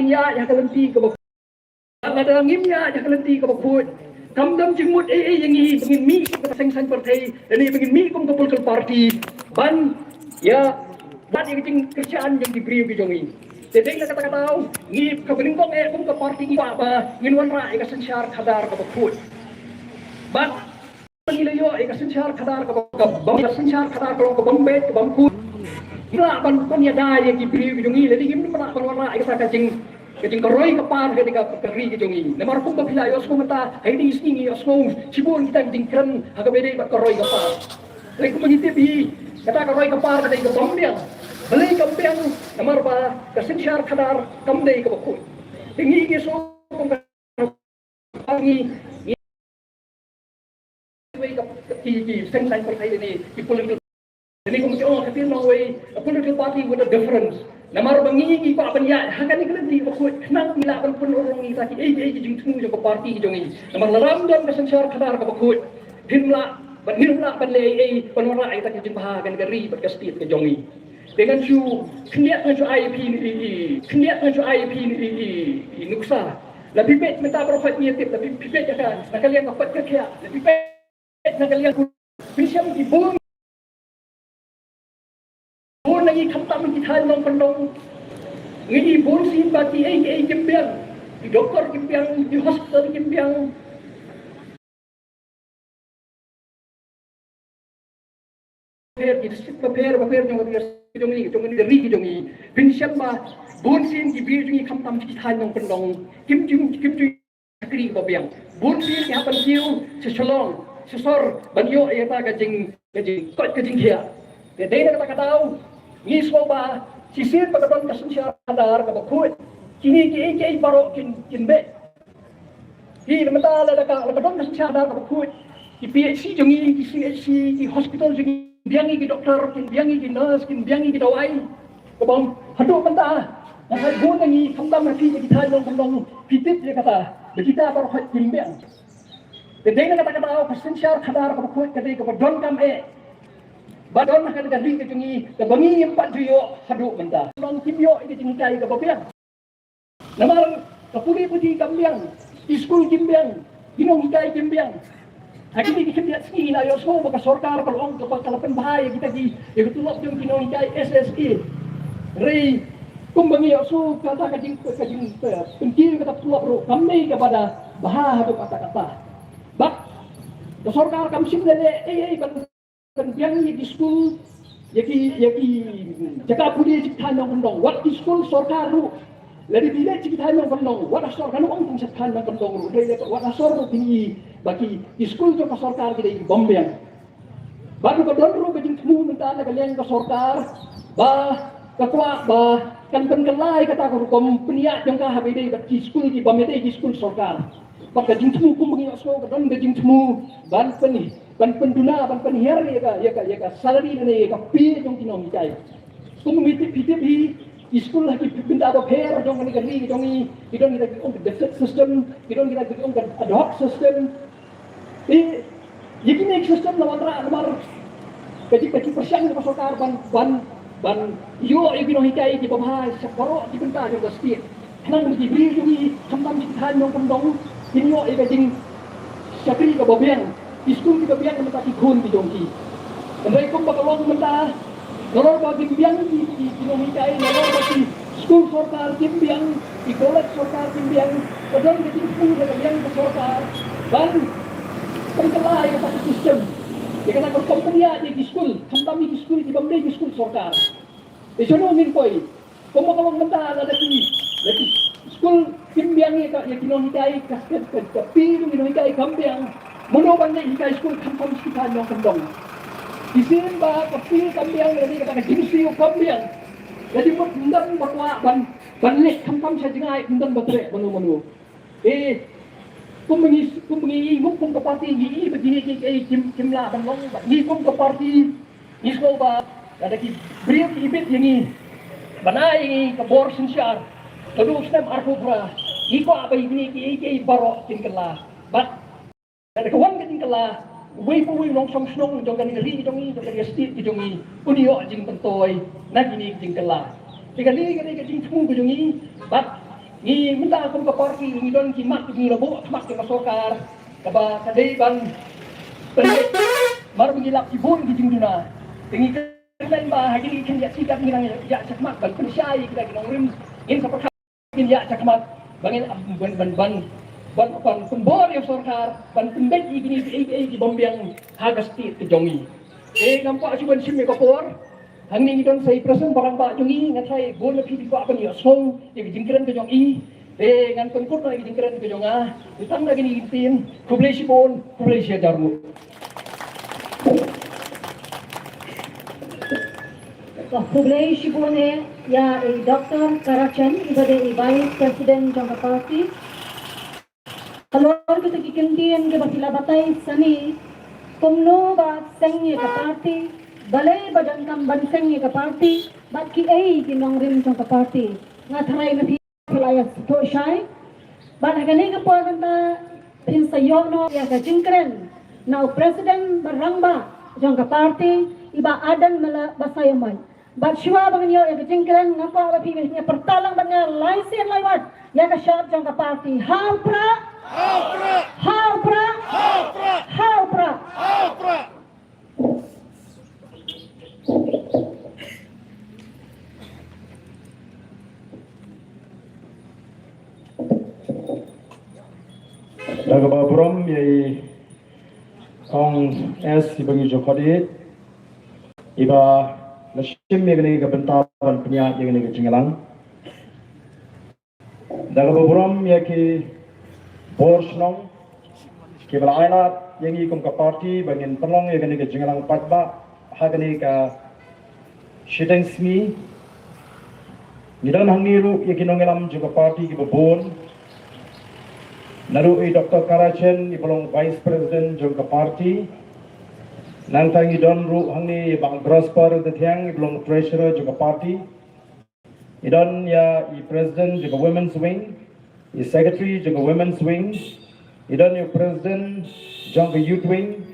ya kalenti ke bak ada ngimnya ya kalenti ke bakut kamdam jengmut yang ini pengin mi ke sengsan partai ini pengin mi kum ke political party ban ya ban yang jeng kerjaan yang diberi ke jongi jadi nak kata tahu ni ke beningkong kum ke party ni apa nginwan ra ke sensyar khadar ke bakut ban pengilayo ke sensyar khadar ke bang sensyar khadar ke bambet ke bangkut ila ban ya daya yang diberi ke jongi jadi gim mana penwarna ke sakajing Keting keroy kapar ketika keri kejongi. Namar pun kapila yosmo mata hiding singi yosmo sibun kita keting keren agak beda ibat keroy kapar. Leku mengitipi kata keroy kapar ketika ketombiang. Beli kampiang namar ba kesensyar kadar kamdei kebakut. Tinggi keso pangi ki sengsan partai ini di political. Jadi kemudian ketika nawai political party with a difference. Namar bangi pa panya hakan ni kelenti bakut nang mila pun orang ni taki jing temu jo parti jongi namar laram dan kesensyar kadar ka bakut himla banhimla panlei panwara ai taki jing bahagan gari pat kastit ke jongi dengan su kniat dengan su IP ni kniat dengan su IP ni nuksa lebih baik minta profit ni tip lebih baik kan nakalian dapat kerja lebih baik nakalian pinjam di bung lagi khamtam kita nong pendong ngini bonsin bati kimpiang di doktor kimpiang di hospital kimpiang di district paper jongi dari jongi pinsyam ba bonsin di bir jongi khamtam kita nong pendong kim kri babiang bonsin ya pan kiu sesolong sesor banyo eta gajing kia dei nak kata tahu ni soba sisir pagkaton kasensyar kadar ka bakut kini ki baro kin be hi namata la ka pagkaton kasensyar kadar ka bakut ki PhD jongi ki CHC ki hospital jongi biangi ki doktor kin biangi ki nurse kin biangi ki dawai ka bang hadu menta na hai gun ngi khamdam ki thai long pitip je kata kita baro hat kin be de na kata kasensyar kadar ka bakut kadai ka don kam Badon akan gadi ke jungi ke bangi empat juyo haduk mentah. Long kimyo ke jungi kai ke babiang. Namar ke putih kambiang, iskul kimbiang, ginong hikai kimbiang. Hakini kita lihat sini na yosmo baka sorkar kalong ke kalapan bahaya kita di tulok jung ginong hikai SSE. Rei kumbangi yosu kata kajing pentil kata tulok ro kami kepada bahaya haduk kata-kata. Bak sorkar kamsim lele kan biang di school yaki jaga pudi ciktan yang kendong wat di school sorkaru lari bila ciktan yang kendong wat sorkaru ong ciktan yang kendong dai wat sorkaru tinggi bagi di school jo ka sorkar kita bombeang baru ka donru bejing temu minta na kalian ka sorkar ba kakwa ba kan kelai kata ko kompenia jong ka habide di school di bomete di school sorkar maka jing temu kum mengi aso ka don bejing temu ban penduna ban penhiar ya ka salary ne ka pi jong kinong kai kum mitip hi school lagi pinta ada pair jong ni gari jong kita on the deficit system kita on the ad hoc system yiki system lawan ra nomor kaji persian ke sorkar ban yo ibino hikai di pemahai sakoro di pinta jong state nang di bri jong khamtam di than jong pendong kinyo ibajing sakri ka bobiang iskul kita biang menta ikun di jongki. Andai kum bakalong menta noror bagi biang di kilomitai noror bagi skul sorkar kimbiang di college sorkar kimbiang kadang kita pun dengan biang ke sorkar dan pengkelai ke satu sistem. Jika nak berkompenia di skul, kami di skul di bamdai di skul sorkar. Di sana min koi. Kum bakalong menta ada di skul kimbiang ya kilomitai kasket pi kilomitai kambiang Menoban ni hikai skul kampung kita yang kendong. Di sini bah kapil kambiang jadi kata jinsi kambiang. Jadi bendang bakwa ban lek kampung saya jengai bendang batre menu. Kumengi ngupung ke parti ni begini kimla bandong. Ni kum ke parti ni sekolah ada ki beriak ibit yang ni. Banai ke bor sensyar. Terus nem arhubra. Iko apa ini ki barok tingkala. Bat ada kawan keting kala, wei nong song snong jong kan ri jong stit jong jing pentoy, na gini jing kala. Tiga li jing temu jong bat ni minta aku ke parti ni don ki mak ni lobo mak ke masokar kaba kadai ban pendek mar mengilap ki bun ki jingduna tengi kan ba hagi kan ya sikap ngilang ya cakmak ban pensyai kita kinong rim in seperti in ya cakmak bangin ban pembor ya sorkar ban pendek gini di bombiang hagasti ke jongi nampak cuban sim ko por hang ni don sai presen barang ba jongi ngatai bon pi di ba ban ya song ya jingkran ke jongi ngan pengkut lagi jingkran ke jonga ditang lagi ni tin kublesi bon kublesi jaru Kublai Shibone ya Dr. Karachan ibade Vice President Jong Party. Kalau kita kikintian ke basila batai sani kumno ba sengye ka party balai badan kam ban sengye ka party bat ki ai kinong rim Jong Party ngatrai na pilaya to shai ban hagani ka poranta pin sayono ya ka jingkren now President barangba Jong Party iba adan mala basayamay Bat siwa bang niyo ya kejengkelan ngapa apa pilihnya pertalang banyak laisen lewat ya ke syar jangka parti how pra Daga baburam yai kong es ibangi jokodit iba Nashim yang ke bentapan penyak yang ke Jinggalang. Dalam beberapa ya ke Borsnong, ke Belaylat yang ikum ke parti bagian pelong yang ke Jinggalang Patba, hagani ke Shitensmi. Nidan hangiru yang kinongelam juga parti ke Bebon. Naru Dr. Karachen ibelong Vice President juga parti. Nang tangi don ru hangni bang Grosper the Thiang belong treasurer juga party. Idon ya president juga women's wing, secretary juga women's wing. Idon ya president Jong youth wing.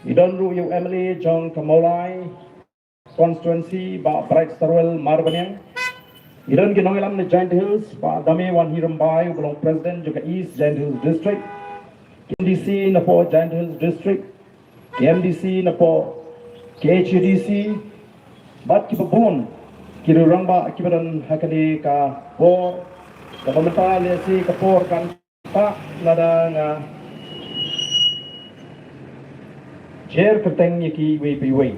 Idon ru ya Emily Jong Kamolai constituency ba Bright Starwell Marbanyang. Idon ginong ilam ni Giant Hills ba Dame Wan Hirumbai belong president juga East Giant Hills district. KDC na po Giant Hills district. KMDC na po, KHDC, bat kipabon, kirurang ba kibaran hakani ka por, kapamata lesi ka por kan pa nada nga chair kerteng ki way.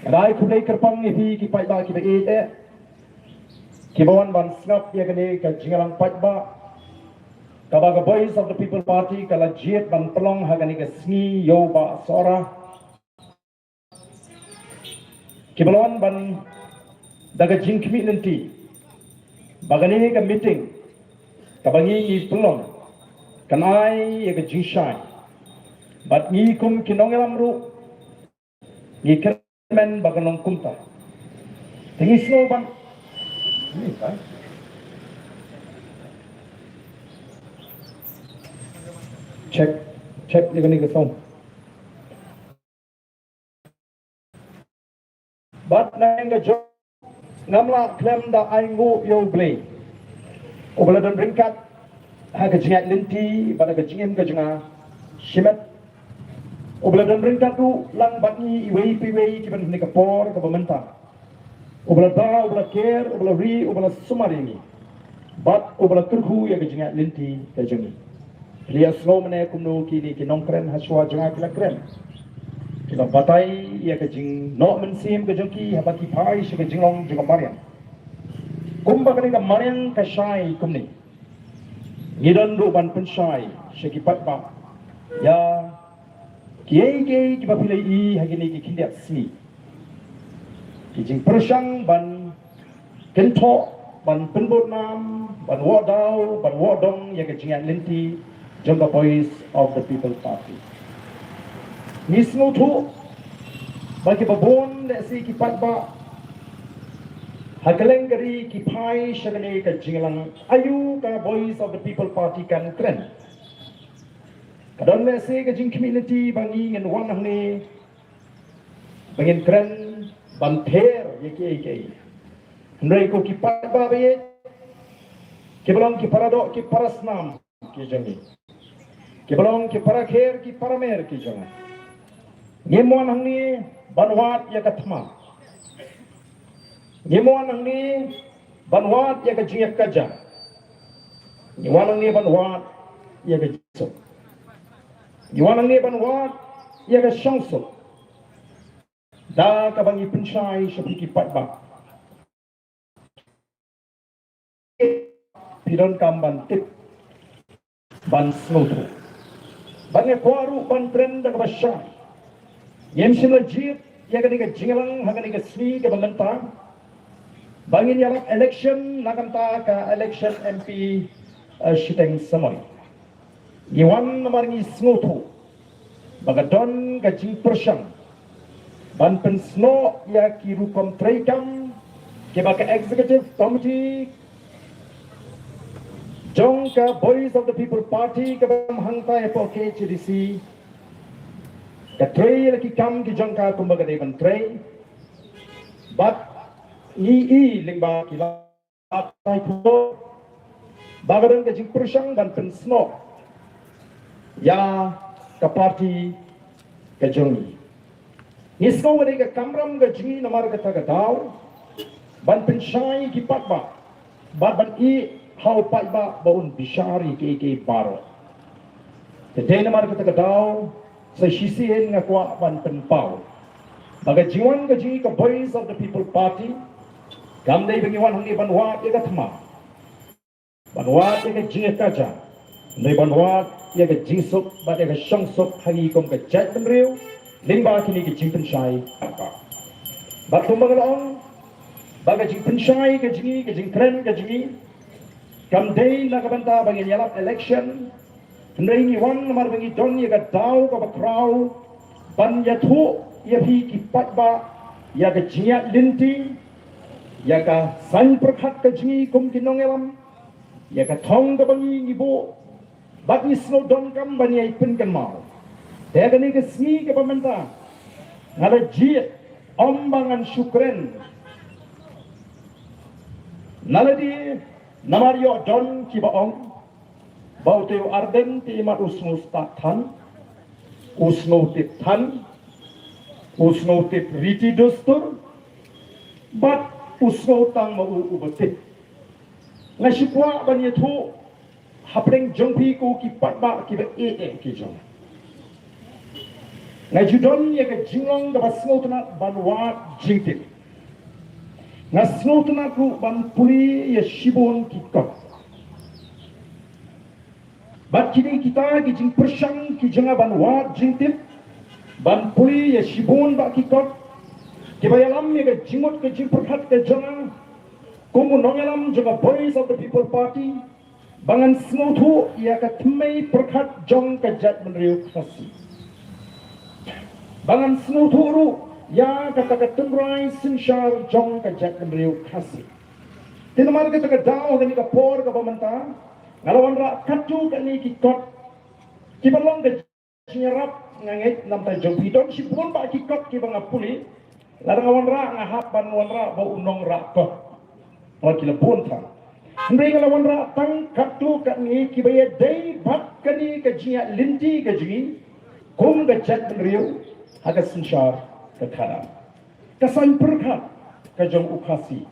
Adai kulay kerpang ipi kipai ba kiba ite, kibawan ban snap yakani ka jingalang patba. Kabaga Voice of the People Party kala jiet ban pelong hagani ke sngi yo ba Sohra kibalon ban daga jing community bagani ke meeting kabangi ni pelong kanai ye ke jingshai bat ni kum kinongelam ru ni kermen baganong kumta tingi snow ban ni kan check ni ke song bat nang jo ngamla klem da aingu yo blay obala don ringkat ha ke jingat linti bana ke jingem ke jinga shimet obala don ringkat tu lang bat ni iwei piwei ki ban ni ke por ke pemerintah obala da obala care obala ri obala sumari ni bat obala turhu ya ke jingat linti ke jingi Lihat slow mana kumno kini kinong keren haswa jangan kila keren. Kila batai ia kejing nok mensim kejongki habaki pai se kejing long juga marian. Kumba kini ka marian ka shai kumni. Ngidan ruban penshai sekipat ba. Ya kiai kiba pilai I hagini ki kindiak sini. Kijing persang ban kento ban penbot nam ban wadau ban wadong ia kejingan linti. Jangka Voice of the People Party. Nismo tu bagi babon si kipat ba hakaleng gari kipai shagane ka jinglang ayu ka Voice of the People Party kan kren. Kadon si ka jing community bangi ngan wan ni bangin kren ban ther yeki. Ndai ko kipat ba be Kibalong ki paradok ki parasnam ki jangi. Kibalong ki parakher ki paramer ki janga. Ngemuan hangni banwat ya katma. Ngemuan hangni banwat ya kajinyak kaja. Ngemuan hangni banwat ya kajisok. Ngemuan hangni banwat ya kasyangsok. Da kabangi pensai seperti patba. Pidon kamban tip ban snotu. Bannya kuaru ban tren da kabasya. Yem sila jit ya kaniga jingalang hagani ka sni ka banganta. Bangin yalak election nakanta ka election MP shiteng samoy. Iwan namarngi snotu. Bagadon ka jing persyang. Ban pensno ya kiru kontrekam ke baka executive committee Jong ka Boys of the People Party ka hangta po ke CDC ka tray laki kam ki jong ka kumbaga de ban tray but i lingba ki la tai ko bagaran ka jing persang ban pensno ya ka party ka jong Nisco wadi ka kamram ka jingi namar ka taga daw ban pensai ki patba ban i how patba baun bishari ke baro te namar ka taga daw sa sisihin nga kwa ban penpaw baga jiwan ka jingi ka Boys of the People Party gamday bangiwan hangi banwa ya gatma banwa ya jingi kaja nay banwa ya jingsok ba ya syangsok hangi kom ka jat benriu Limba kini ke jing pensai apa? Batu mengelong, baga jing pensai ke jing keren ke jingi. Kamdei nak banta bagi nyalap election. Kendai ni wan namar bagi don ye ka dau ka bakrau. Ban ya thu ye pi ki patba ya ka jingat linti. Ya ka san perkhat ke jingi kum kinong elam. Ya ka thong ka bangi ibu. Bagi snow don kam ban ye ipin kan mau. Dia kini ke sini ke pemerintah. Ngada jit ombangan syukren. Naladi namario don kibaong. Bau teu Ardent ti mat usnu stakhan. Usnu tip than. Usnu tip riti dostur. Bat usnu tang mau ubetik. Ngasipwa banyetu hapeng jongpi ku kipat ba kiba ki jong. Ngajudon ya ke jinglong da basngotna banwa jingtip. Ngasngotna ku ban puli ya shibon kikot. Bat kini kita ki jing persyang ki jenga banwa jingtip. Ban puli ya shibon ba kikot. Kibayalam ya ke jingot ke jing perhat ke jenga. Kumu nongalam jenga Boys of the People Party. Bangan snotu ya ke temai perhat jong ke jat menriuk khasi. Bangan snuturu ya kata ketemrai sinshar jong ka jak mriu khasi. Tinamar ka taka daw kani ka por ka pamanta ngalawan ra katu kani ki kot ki balong ka nyerap ngait nam ta jong bidon si pun ba ki kot ki banga puli larang ra ngahap ban wan ra ba unong ra kot wa ki lepun ta ndai ngalawan ra tang katu kani ki baya dai bat kani ka jia linti ka ji kum ka jak mriu Haga sinshar ke khara. Kasan perkhat ke jong ukhasi.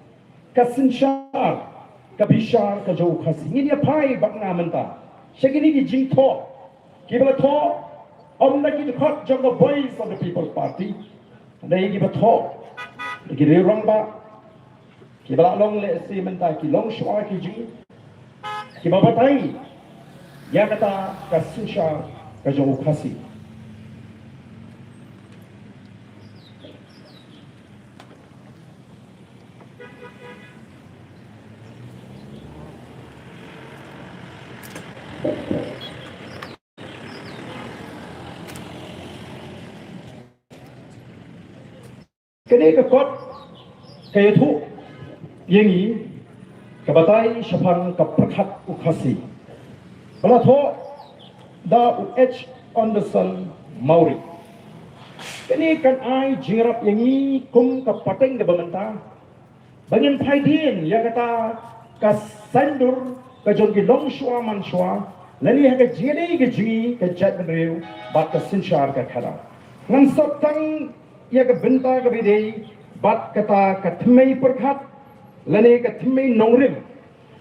Kasinshar ke bishar ke jong ukhasi. Ini dia pai bak ngamenta. Segini ki jing tho. Kibala tho. Om lagi Dkhot jong the Boys of the People Party. Dai ki ba tho. Ki re rong ba. Kibala long le si menta ki long shwa ki jing. Ki ba batai. Ya kata kasinshar ke jong ukhasi. Kini ke kot kaya tu yang ini kebatai syafang keperkat ukhasi. Bala tu da UH Anderson Mauri. Kini kan ai jingrap yang ini kum kepateng ke bamanta. Banyan paidin yang kata kasandur ke jon ki long shwa man shwa lani ha ke jini ke jingi ke chat benriu bat ke sinshar ke khara ngan sop tang ya ke benta ke bidei bat kata ke thmei perkhat lani ke thmei nongrim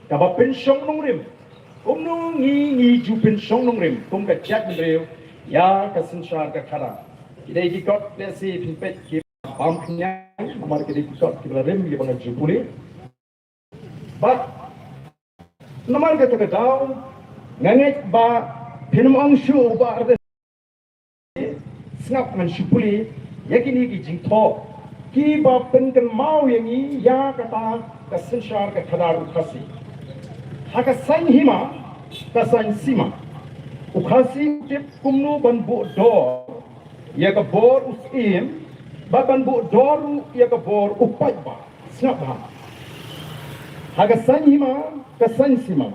ka ba penshong nongrim no ngi ju penshong nongrim ke chat benriu ya ke sinshar ke khara idai ki kot le si pinpet ki pam khnyang amar ke di kot ki rem ki bang ju puli but namar ke ta daw nganget ba pinum ang shu ba arde snap man shu puli yakini ki jing tho ki ba pen kan mau yang ni ya kata ka sinshar ke khadar khasi ha ka san hima ka san sima ukhasi tip kumnu ban bu do ya ka bor usim ba ban bu doru ya ka bor upai ba snap ba haga san hima ka san sima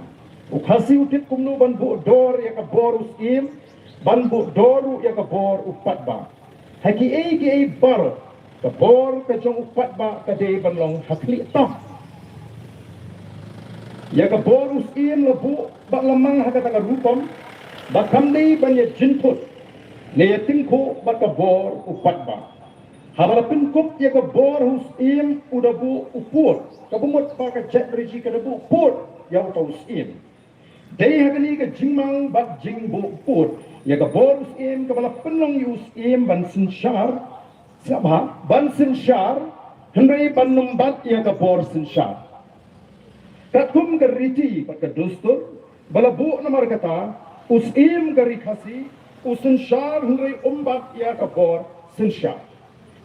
ukhasi utip kumnu ban bu dor ya ka bor usim ban bu doru ya ka bor upat ba haki e bar ka bor ka jong upat ba ka de ban long hakli tam ya ka bor usim la bu ba lamang haga ta rupam ba kamdei ban ya jinput ne tingko baka bor upat ba habara pinkup ya ka bor hus im udabu upur ka bumut ba ka jet riji ka dabu upur ya utau im dei hagani ka jingmang bat jingbu upur ya ka bor hus im ka bala penong yus im ban sinshar sabha ban sinshar hendai ban numbat ya ka bor sinshar katum ka riji ba ka dostur bala bu namar kata us im ka rikhasi usinshar hendai umbat ya ka bor sinshar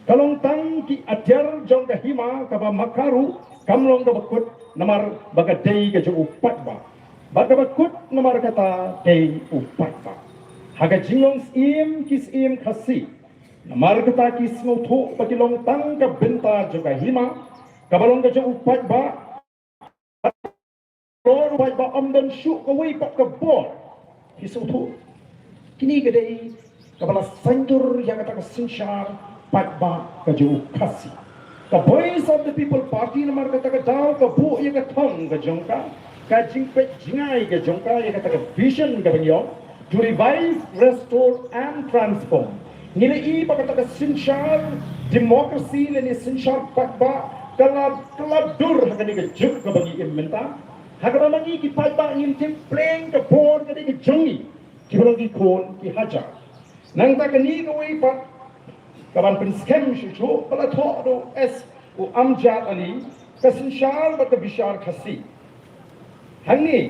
kalong tang ki atyar jong ka hima ka ba makaru kamlong ka bakut namar baga dei ka jo upat ba baga bakut namar kata dei upat ba haga jinglong im kis im khasi namar kata kis ngotho pakilong tang ka benta jo ka hima ka balong ka jo upat ba lor upat ba amdan shu ka wei pak ka bor kis ngotho kini kedai kabala santur yang kata sinshar patba kaju khasi ka voice of the people party namar kata ka daw ka bu yang ka thong ka jongka ka jingpe jingai ka jongka yang kata ka vision ka banyo to revive restore and transform nile I pa kata ka sinshar democracy le sinshar patba kala dur hakani ka juk ka bangi imenta hakaba mangi ki patba ngin tim playing ka bor ka di jongi kibalong ki kon ki hajar nang ta kani ka wei pat kaban pen scam shu pala tho do es u amjad ali ka sinshar ba ka bishar khasi hanni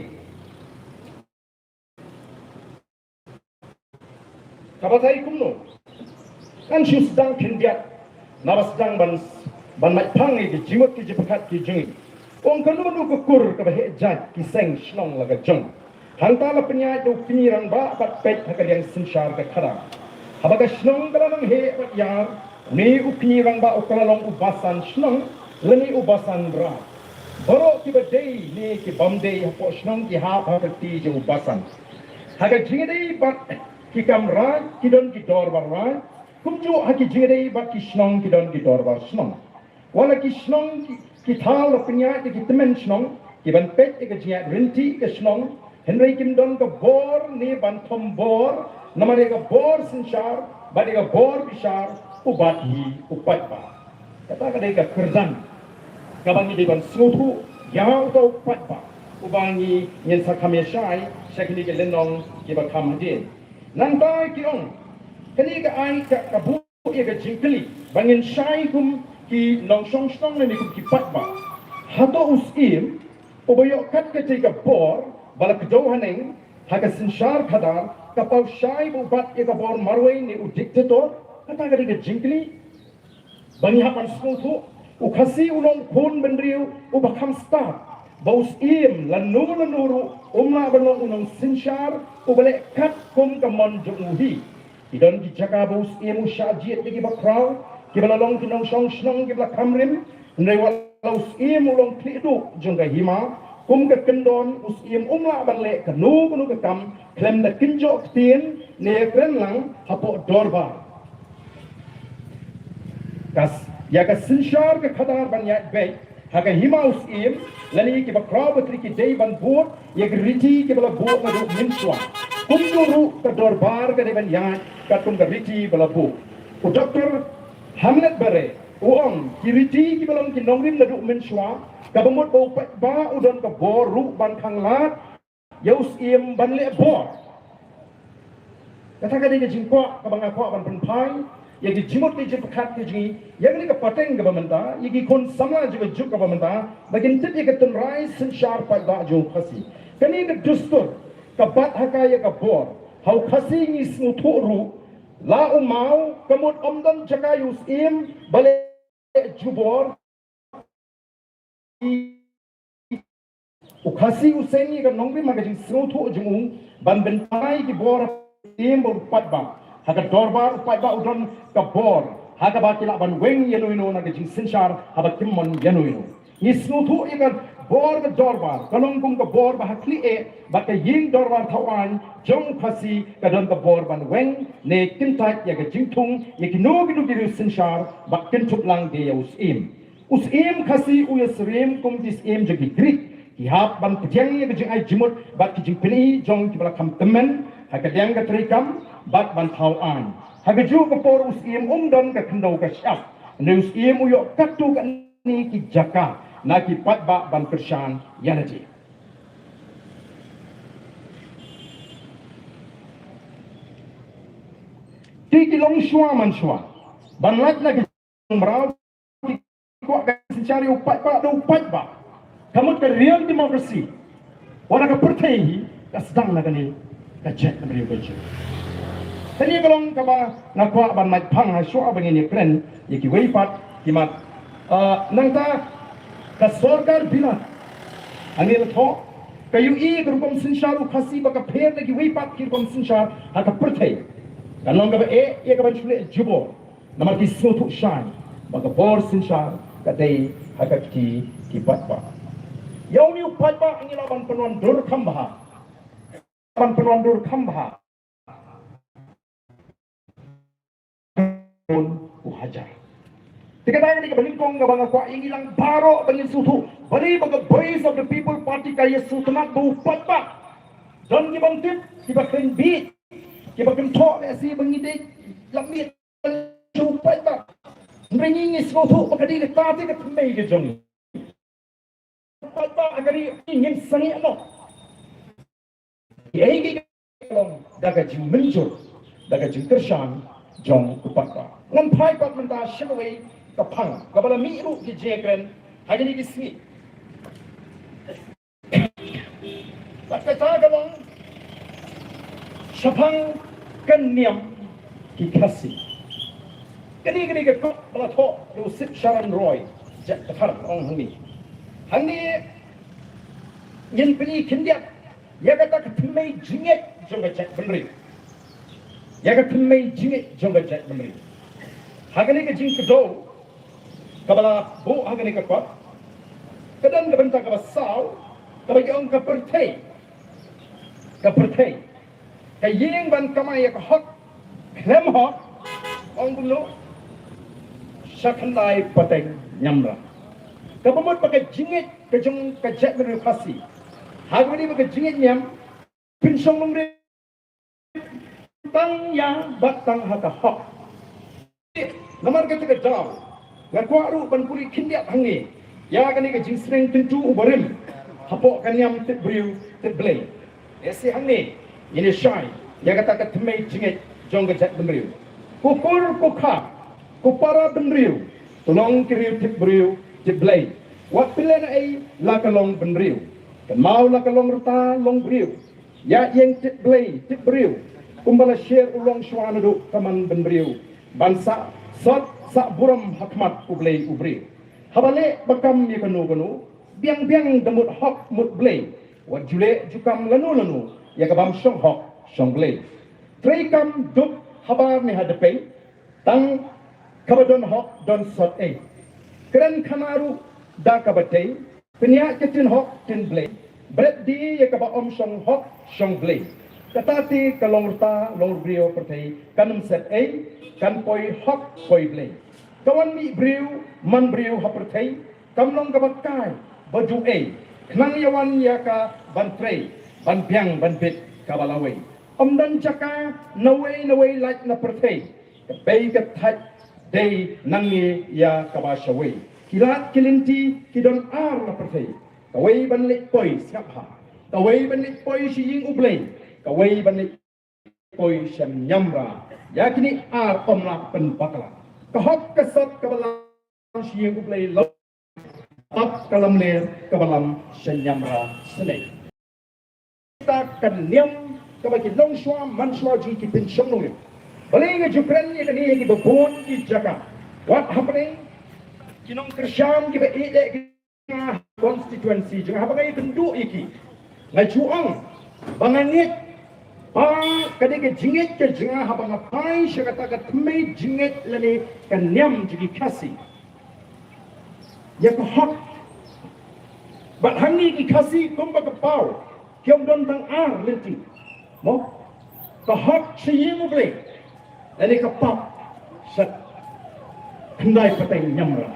kabatai kumno kan shu sedang kindiat nabas sedang ban mai phang ki jimot ki jipakat ki jingi ong kanu nu ko kur ka he jat ki seng shlong laga jong hantala penyai do pinirang ba bat pet hakaliang sinshar ka khara habaga shnong kalanang he bat yar ni upinirang ba ukalalong ubasan shnong leni ubasan bra boro ki badei ni ki bamdei hapo shnong ki ha bhakti je ubasan haga jingdei bat ki kamra ki don ki dor barra kumju haki jingdei bat ki shnong ki don ki dor bar shnong wala ki shnong ki thal penyai ki temen shnong ki ban pet ki jiat rinti ki shnong Henry Kim Don ka bor ni bantom bor namare ka bor sinshar bade ka bor bishar ubat hi upat ba kata ka dei ka kerdan ka bangi dei ban snutu yaw ka upat ba ubangi nyen sa kame shai shakini ke lenong ki ba kam din nang tai ki ong kani ka ai ka bu ye ka jingkli bangin shai kum ki nong shong shong ni kum ki pat ba hato usim ubayo kat ka ka bor balak jauhaning haga sinshar khadar kapau shai bu bat eka bor marwai ni u dictator kata ga de jingli bani hapan smutu u khasi ulong khon benriu u bakham star baus im lanuru umla balong unong sinshar u bale kat kum kamon junguhi idon ki jaga baus im u shajiet ki bakraw ki balalong ki nong shong shnong ki bakhamrim nei walos im ulong klidu jungga hima kum ka kendon usim umla banle kanu ka kam klem na kinjo tien ne kren lang hapo dorba kas ya ka sinshar ka khadar ban ya be haka himaus im lani ki bakra batri ki dei ban buat ye riti ki bala buat na du minswa kumjuru ka dorbar ka deban yan ka tum ka riti bala bu u doktor hamlet bare uang ki riti ki bala ki nongrim na du minswa ka bamut bo ba udon ka boru ban khanglat yaus im ban le bor kata kadi ke jingko ka banga ko ban penpai ye ki jimot ke jip khat ke ji ye ni ka pateng ka bamanta ye ki kon sama ji ka juk ka bamanta bagin tit ye ka tun rai sin shar pa da jo khasi kani ka dustur ka bat haka ye ka bor hau khasi ni smu thoru la umau kamut omdan jaka yus im bale jubor ukasi useni ka nongbi magajing smu tho jung ban bentai ki bor im bor patba haka dorbar upai ba udon kabor haka ba kila ban weng yenu ino na gajing sinshar haba kimmon yenu ino ni snutu ikan bor ka dorbar kalong kum ka bor ba hakli e ba ka ying dorbar thawan jong khasi ka don ka bor ban weng ne kintai ya gajing thung ye kino gidu gidu sinshar ba kin thup lang de us im khasi u yasrim kum dis im jagi grik ki hap ban pjang ye gajing ai jimut ba ki jing pini jong ki bala kam temen haka diang ka trikam bat ban thau an haka ju ka por us im don ka khndo ka syap ne us im uyo katu ka ni ki jaka na ki pat ba ban pershan yanati ti ki long shwa man shwa ban lat na ki mrau ki ko ka sincari upat ba do upat ba kamu ka real democracy wana ka pertai ka sedang na kani ka jet na beriu ka tani kalong kaba nakwa ban mai phang ha sho abang ni kren ye ki wei pat ki mat nang ta ka sarkar bila anil tho kayu i grukom sinsharu khasi ba ka pher na ki wei pat ki kom sinshar ha ka perthai kalong kaba e ka ban chule jubo namar ki so thu shan ba ka bor sinshar ka dei ha ka ki pat ba yau ni pat ba angila ban penon dur khamba ban penon dur khamba hajar. Dikatakan ni kebalingkong nga mga kwa ilang baro bangin sutu. Bali mga voice of the people party kaya sutunak bupat pa. Don kibang tip, kibang beat, kibang talk na si bangide lamit supat pa. Bringingis sutu pagkadi tati kat may gajong. Supat pa agari ingin sangi ano. Iay kong dagajing menjur, dagajing kershan jong kupat pa. Ngan pai pat menta shawai ka phang ka bala mi ru ki jekren hagini ki smi pat ka ta ka bang shapang kan niam ki khasi kani ka ko bala tho ru sit sharan roy jet ta khar ong hangni yin pini kindia ya ka ta thmei jinget jong ka jet benri ya ka thmei jinget jong ka jet benri hagani ka jing kedo kabala bu hagani ka kwat kadan ka benta ka basaw kabagi ong ka pertei ka ying ban kamay ka hot klem hot ong bulo sakhandai pateng nyamra kabamot pa ka jingit ka jong ka jet mer khasi hagani ka jingit nyam pinsong lumre tang ya batang haka hot namar ka tiga daw ngakwa ru ban puri kindia hangi ya kani ka jingsreng tentu ubarim hapo kanyam tit briu tit blay esi hangi ini shai ya kata ka tmei jinget jong ka jat benriu kukur kukha kupara benriu tulong kiriu tit briu tit blay wat pilen ai la ka long benriu kan mau la ka long rta long briu ya yeng tit blay tit briu kumbala share ulong shwanadu kaman benriu bansa sot sa buram hakmat ublay ubri habale bakam ye kanu biang demut hok mut blay wat jule jukam lanu ya kabam shong hok shong blay trekam duk habar ni hadape tang kabadon hok don sot e kren khamaru da kabate penya ketin hok tin blay bret di ye kaba om shong hok shong blay katati kalongurta long brio pertai kanum set e kan poi hok poi blay kawan mi briu man briu hapertai kamlong kabakai baju knang yawan ya ka ban trei ban piang ban bit kabalawai dan jaka nawai like na pertei bay ka thai day nangi ya kabashawai kilat kilinti kidon na pertei kawai ban lik poi skapha kawai ban lik poi si ying ublei kawai ban lik poi syam nyamra yakini omla pen bakla kahok kasat kabalang si ying ublei Tap kalam ler kabalam senyamra senai. Kita kan niam kabagi long shua man shua ji ki pin shom nong. Baling Ukraine ni kani ki babon ki jaka. What happening? Kinong Krisham ki ba ide ki constituency jeng apa kai penduk iki. Ngai chuang bangangit kadi ke jingit ke jenga haba ngapai syakata ka tmei jingit lani kan niam ji kasi. Ya ko hak bat hangi ki kasi kumba ka pau kiom don tang lenti mo ka hak siyeng uble ani ka pap sat handai patay nyamra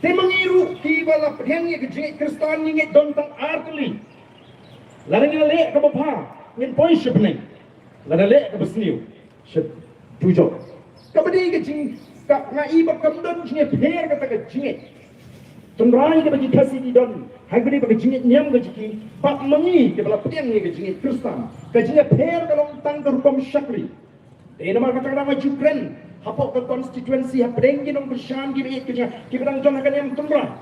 te mangiru ki bala phengi ki jing kristan ni don tang tuli larang le ka bapa ngin poi shipning larang le ka basniu ship tujo ka badi ki jing ka ngai ba kam don jing pher ka ta ka jing Tungrai ke bagi kasih di don, hai beri bagi jingit niam ke jiki, pak mengi ke bala piang ni ke jingit Kristen, ke jingit per kalau tang ke hukum syakri. Ini nama kata-kata maju keren, hapok ke konstituensi, hapeng jinong bersyam ke bagi ke bedang jon akan yang tungrai.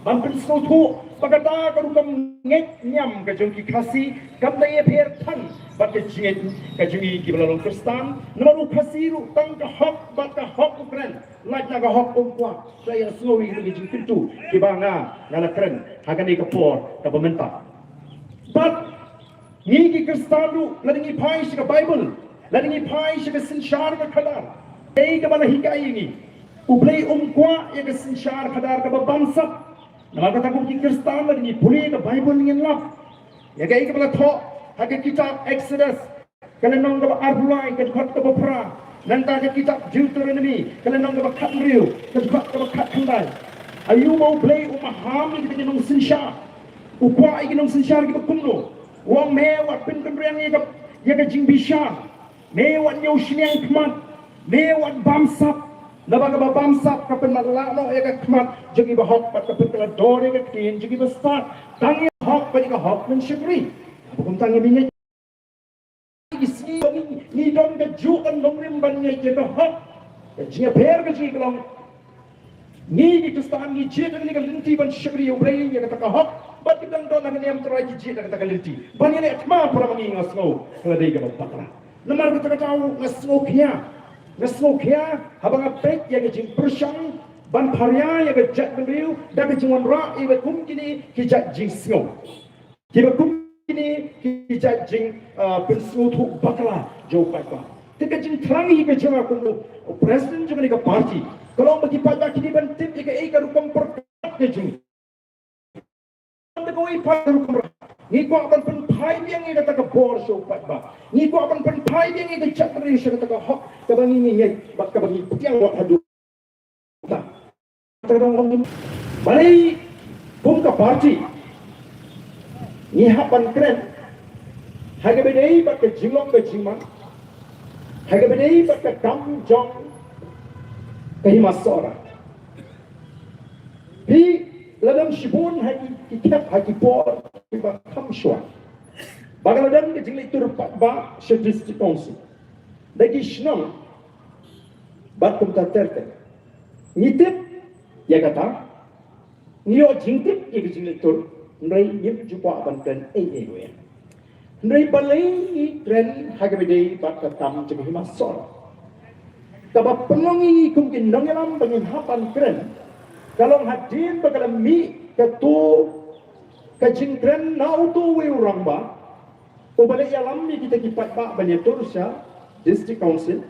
Bampin sesuatu, pagkata ke hukum ngek niam ke jongki kasih, kamdaya per tan, bat ke jingit ke jingit ke bala Kristen, nama kasih ru tang ke hok, bat ke hok keren. Like naga hok kuat, saya snowy lagi jingkit tu, kibanga ngana keren, hagan ika por, kabamenta. But ni ki Kristanu, ladingi pai sika Bible, ladingi pai sika sinshar ka kadar. Ei ka bala hikai ini, ublay kuat ya ka sinshar kadar ka babansap. Nama kata ku ki Kristan ladingi puli ka Bible ngin lap. Ya ka ika bala tho, haga kitab Exodus, kalenong ka Ardent ka Dkhot ka Sohra. Nanti kitab Deuteronomy, kalau nak berkat riu, kalau berkat kandai. Ayu mau play umaham ni kita nong sinsha, upah ini nong sinsha kita kuno. Uang mewat pin ni ya jing bishan, mewat nyau siniang kemat, mewat bamsap, nabak bamsap kapan malak no ya kemat, jadi bahok pat kapan kalau dore ke tin, jadi besar, tangi hok pada hok mensyukuri. Bukan tangi minyak. Ni don ke jukan dong rimban ni je hak je per ke ji kelong ni di Kristan ni je ke ni ke linti ban syukri ubrei ya kata hak bat kita don nak ni am terai je kata linti ban ni atma para mangi ngasno kala dei ke bakra lemar kita tahu ngasno khia habang apek ya ke jing persang ban pharia ya ke jat beriu dak ke jingwan ra i be kum kini ki jat jing sno ki be kum ini kita jing pensutu bakla jauh pada. Kita jing terangi ke jangan kuno presiden jangan ke parti. Kalau bagi pada kini bentim jika ika rukam perkat ke jing. Anda kau ipat rukam. Ni kau akan penpai yang ini kata ke bor jauh pada. Ni kau akan penpai yang ini cak terus kata ke hak kebangi ni bak kebangi tiang wak hadu. Tak. Terang balik pun ke parti. Ni hapan keren. Haga bedai bat ke jingong ke jingman. Haga bedai bat ke Jong ke Sohra. Di ladang shibun hagi kitab hagi por kiba kam shwa. Bagaladang ke jingli tur ba shedis council. Lagi shnam bat kum terte. Nitip ya kata niyo jingtip ke jingli tur Nrai yip jumpa banten wen. Nrai balai tren hagabedei bat katam jeng Sohra. Kaba penongi kumkin nongelam bangin hapan kren. Kalau hadir bagalam mi ketu kajing kren nau tu we urang ba. Ubalai alam mi kita kipat ba banyatur sya district council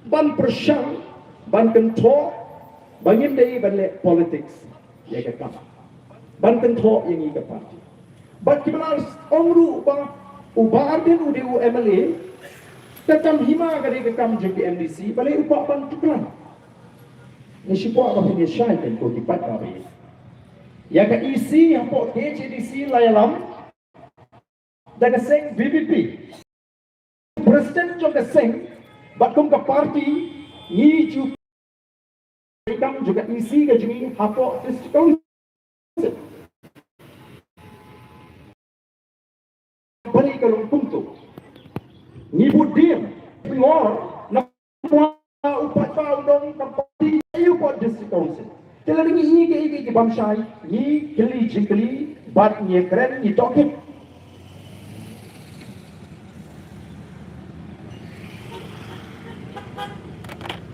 ban persyang ban kento bangin dei ban politics ya kakam. Banten thok yang ini ke parti. Bat kibala ongru uba Ardent UDU MLA kakam hima kali kakam jadi MDC balai upa ban tuklan. Ni siapa apa punya syai kan kau dipat kami. Ya ka isi hapo KCDC layalam daga seng VVP President juga seng batum ka party ni ju kam juga isi ka jini hapo district balik kalung punto ni budim ngor na upat pa udong ka party ayu po district council Kala lagi ini ke bamshai ni kili jingkili bat ni keren ni toket.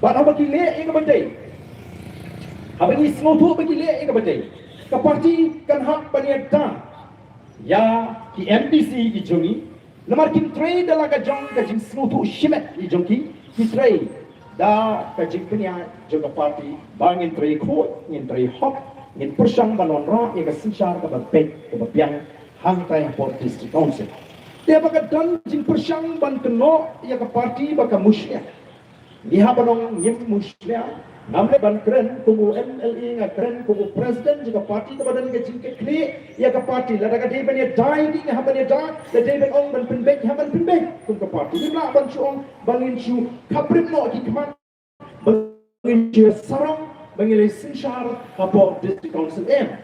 Bat apa kile ini bandai? Apa ni semua tu bagi le ini bandai? Ke parti kan hak paniata ya ki MPC ki jongi. Lamar kin trade dalam ka jong ka jing semua tu shimet ki jongi ki trade. Da kajiknya juga parti bangin teri Dkhot ngin teri hop ngin persang banonra ega sinsar ka bapek ka bapiang hangtai for district council dia baka dan jin persang ban keno ya ka parti baka musya diha banong ngim musya namle ban kren kubu MLA nga kren kubu president juga parti ka badan ka jin ke kli ya ka parti la daga de ban ya dai di ha ban ya da la de ban ong ban pinbek ha ban pinbek kum ka parti ni la ban chuong bangin chu kaprim no ki kman bangin chu sarong bangin sinshar hapo district council em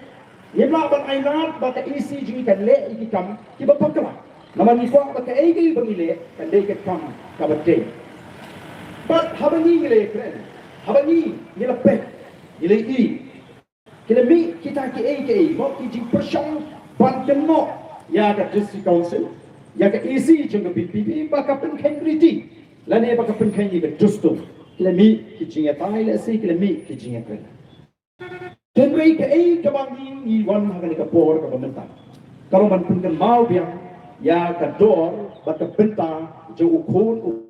ye la ban ainat ba ka isi ji kan le ki kam ki ba pakla naman ni ko ba ka ai ki bangile kan le ka kam ka ba de but habani le kren habani ni la pe ni le i kita mi kita ki ai mo ki ji persong ban keno ya ka district council ya ka isi jeng BPP ba ka pen kenriti la ne ba ka pen ken ni ka justo kita mi ki jinga tai la si kita mi ki jinga kren tenwei ka ai ka bangin ni wan ha ka por ka benta kalau ban pen kan mau biang ya ka dor ba ka benta jo ukon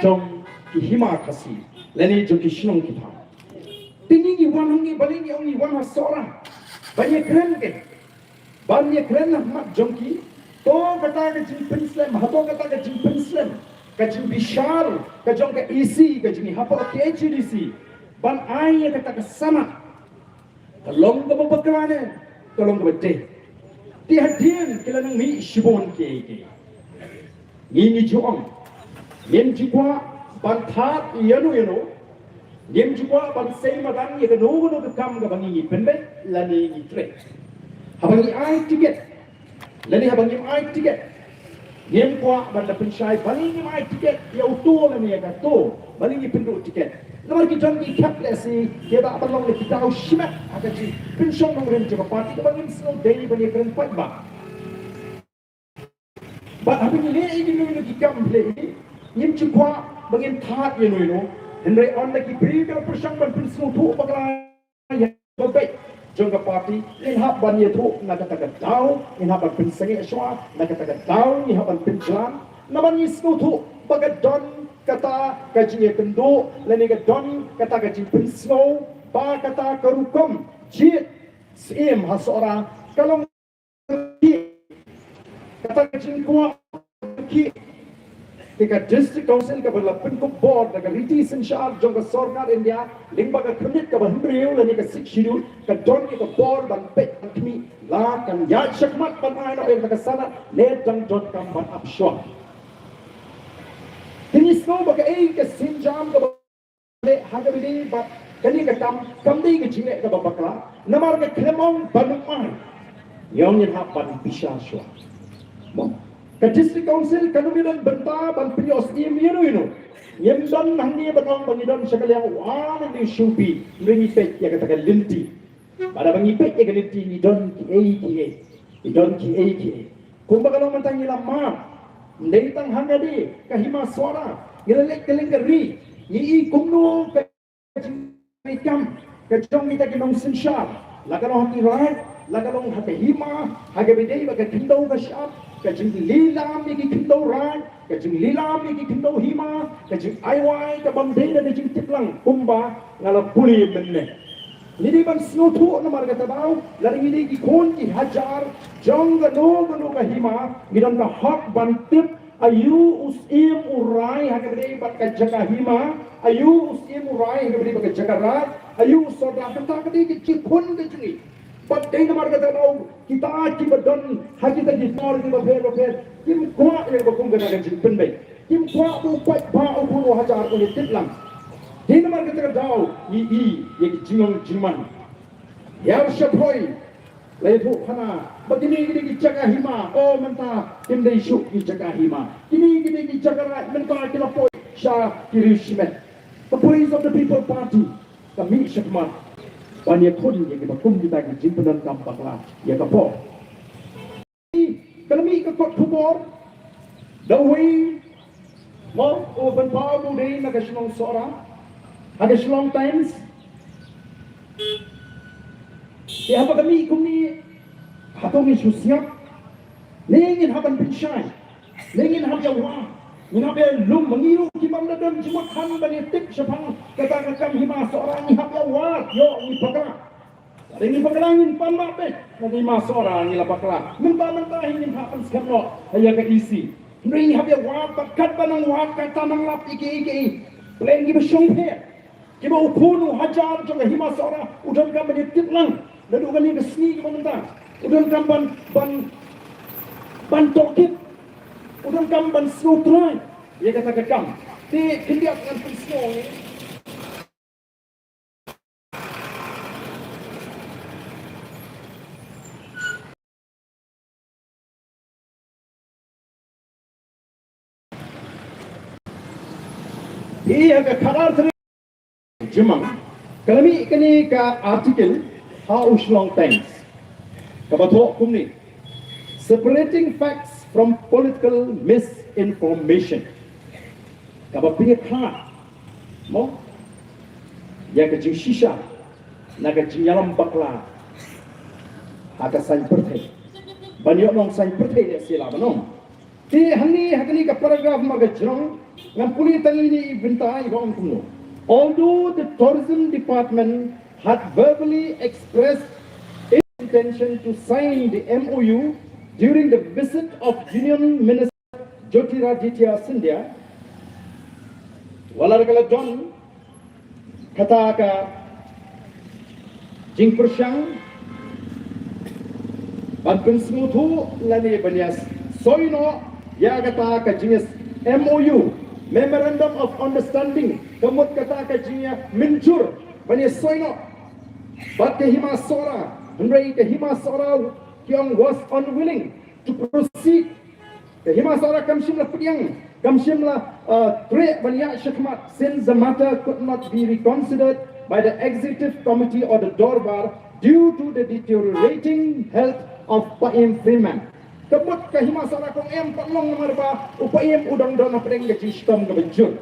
jong ki hima kasi lani jo ki shnong ki tha tingi ki wan hangi balingi ongi wan ha Sohra banyak keren ke banyak keren lah mak jong ki to kata ke jin penslam hato kata ke jin penslam ka jin bishar ka jong ka isi ka jin hapo KCDC ban ai kata ke sama kalong ka babakrane kalong ka bete ti hadian kilanang mi shibon ke ni Jong Yen juga bantat yano yen juga ban sei madang ye no ke kam ga bangi penbet lani ni tre habangi ai tiket lani habangi ai tiket yen kwa ban da penshai bangi ni ai tiket ya uto lani ga to bangi pendu tiket nomor ki jong ki kap le si ke ba ban long le kita au shimat aga ji penshong nong ren juga parti ka bangi sno dei bangi keren pat ba habangi le ini no ki kam le Yen juga bangin that ye no henry on the ki ka persang ban pin snu thu bakla ya babai jong ka party in hab ban ye thu na ka dau in hab ban pin sange shwa na ka dau ni hab ban pin jlan na ban ye snu thu baga don kata ka ji kendo le ni ka don kata ka ji pin snow ba kata ka rukom ji sim ha Sohra kalong ki kata ka ji ko ki Tika district council ka berlapan ko board daga riti sinshar jong ka sarkar India lingba ka kredit ka bahriu lani ka six schedule ka don ka board ban pet kami la kan ya shakmat ban ai no ka sana le dang don kam ban upshot Kini snow baka ka sinjam ka le haga bidi ba kani ka kam dei ka chile ka bakla namar ka klemong banumai yong yin ha ban bisha shwa Ka district council kanumiran benta ban prios im yeno yem don hangi banong bangidon sakaliang wan ni shubi ringi pet ya kata linti pada bangi pet ya linti ni don ki kumba kalau mantangi lama ndei tang hanga di kahima Sohra gelek kelengeri ni kumno ka kam ka jong kita kinong sinshar lagano hati right lagano hati hima hagabidei baga kindau ka shap kajing lilam ni kindau ran kajing lilam ni kindau hima kajing aiwai ka bamdei na jing tiplang kumba ngala puli menne ni di ban snotu na marga tabau lari ni ki kon ki hajar jong no ka hima gidan ka hak ban tip ayu usim urai hagabdei bat ka jaga hima ayu usim urai hagabdei bat ka jaga rat ayu soda kata kati ki pun ke chini but dei namar kata tau kita ki badon haji ta di nor ki ba kim kwa ye ba kum kana ke pen bai kim kwa bu pai ba u bu hajar ko ni titlam dei namar kata tau i ye ki jingong jingman ya shapoi Lebu kana begini gini jaga hima oh menta kim dei shuk ki jaga hima gini ki jaga menta kila poi sha kirishmet the police of the people party kami shakmat banyakคนyang berkum kita ke jimpenan kampaklah ya kapo kami ke kot kubor the way mo open power day na kasunong Sohra ada Shillong Times ya apa kami kumi hatong isusiap nengin haban pinsyai nengin habya wa minabe lum mengiru kimam dadam cuma kan bani tik syapang kata kami hima Sohra ni habya wa yo ni pakla ini paklangin pambabe ni ma Sohra ni la pakla menta ini hapan skamno haya ke isi ni habya wa pakat banang wa kata nang lap iki plengi besong he kiba upunu hajar jong hima Sohra udam kam bani tik lang lalu kali ke sini ke mana udang kamban ban tokit udang kamban snowdrive ya kata kekam di kindiak dengan snow ni iya ke karar teri jemang kami kini ke artikel how Shillong Times kabato kumni separating facts from political misinformation kabapinga kha mo ya ka jing shisha na ka jing yalam bakla haka san perthai banyo nong san perthai le sila banong ti hakni ka paragraph ma ga jong ngam puli tangi ni bintai bang kumno although the tourism department had verbally expressed its intention to sign the MOU during the visit of Union Minister Jyotiraditya Scindia. Walarkala John kata ka jing persyang banpun smutu lani banias soino ya kata ka jingis MOU Memorandum of Understanding kamut kata ka jingya mincur banias soino but hima Sohra Henry hima Sohra Kyong was unwilling to proceed. Hima Sohra kamshimla pudiyang kamshimla tre banyak shakmat since the matter could not be reconsidered by the executive committee or the Dorbar due to the deteriorating health of Paim Freeman. Kebut ke hima Sohra kong em patlong nomor ba upaim udang dona pring ke sistem ke benjur.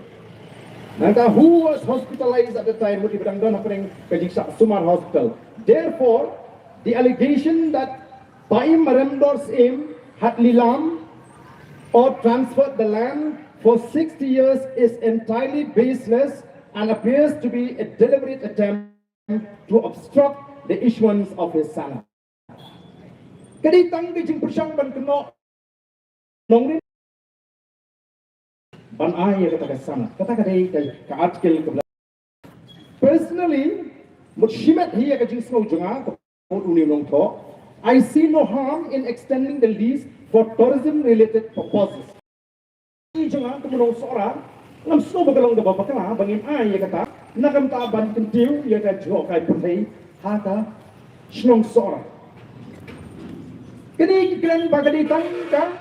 Nanta who was hospitalized at the time with udang dona pring ke Sumar Hospital. Therefore, the allegation that Paim Maremdor's aim had lilam or transferred the land for 60 years is entirely baseless and appears to be a deliberate attempt to obstruct the issuance of his sana. Kadi tang di jing persyang ban keno nongrin ban ay kata ka sana kata kadai ka artikel ke personally mutshimat hiya ka jing snow junga ko uni long tho I see no harm in extending the lease for tourism-related purposes. Jangan kemudian Sohra, ngam snow bagalong da babakala, bangin ay ya kata, nakam taban kentiu ya ka jo kay perthai, haka Shillong Sohra. Kini klan bagadi tangka,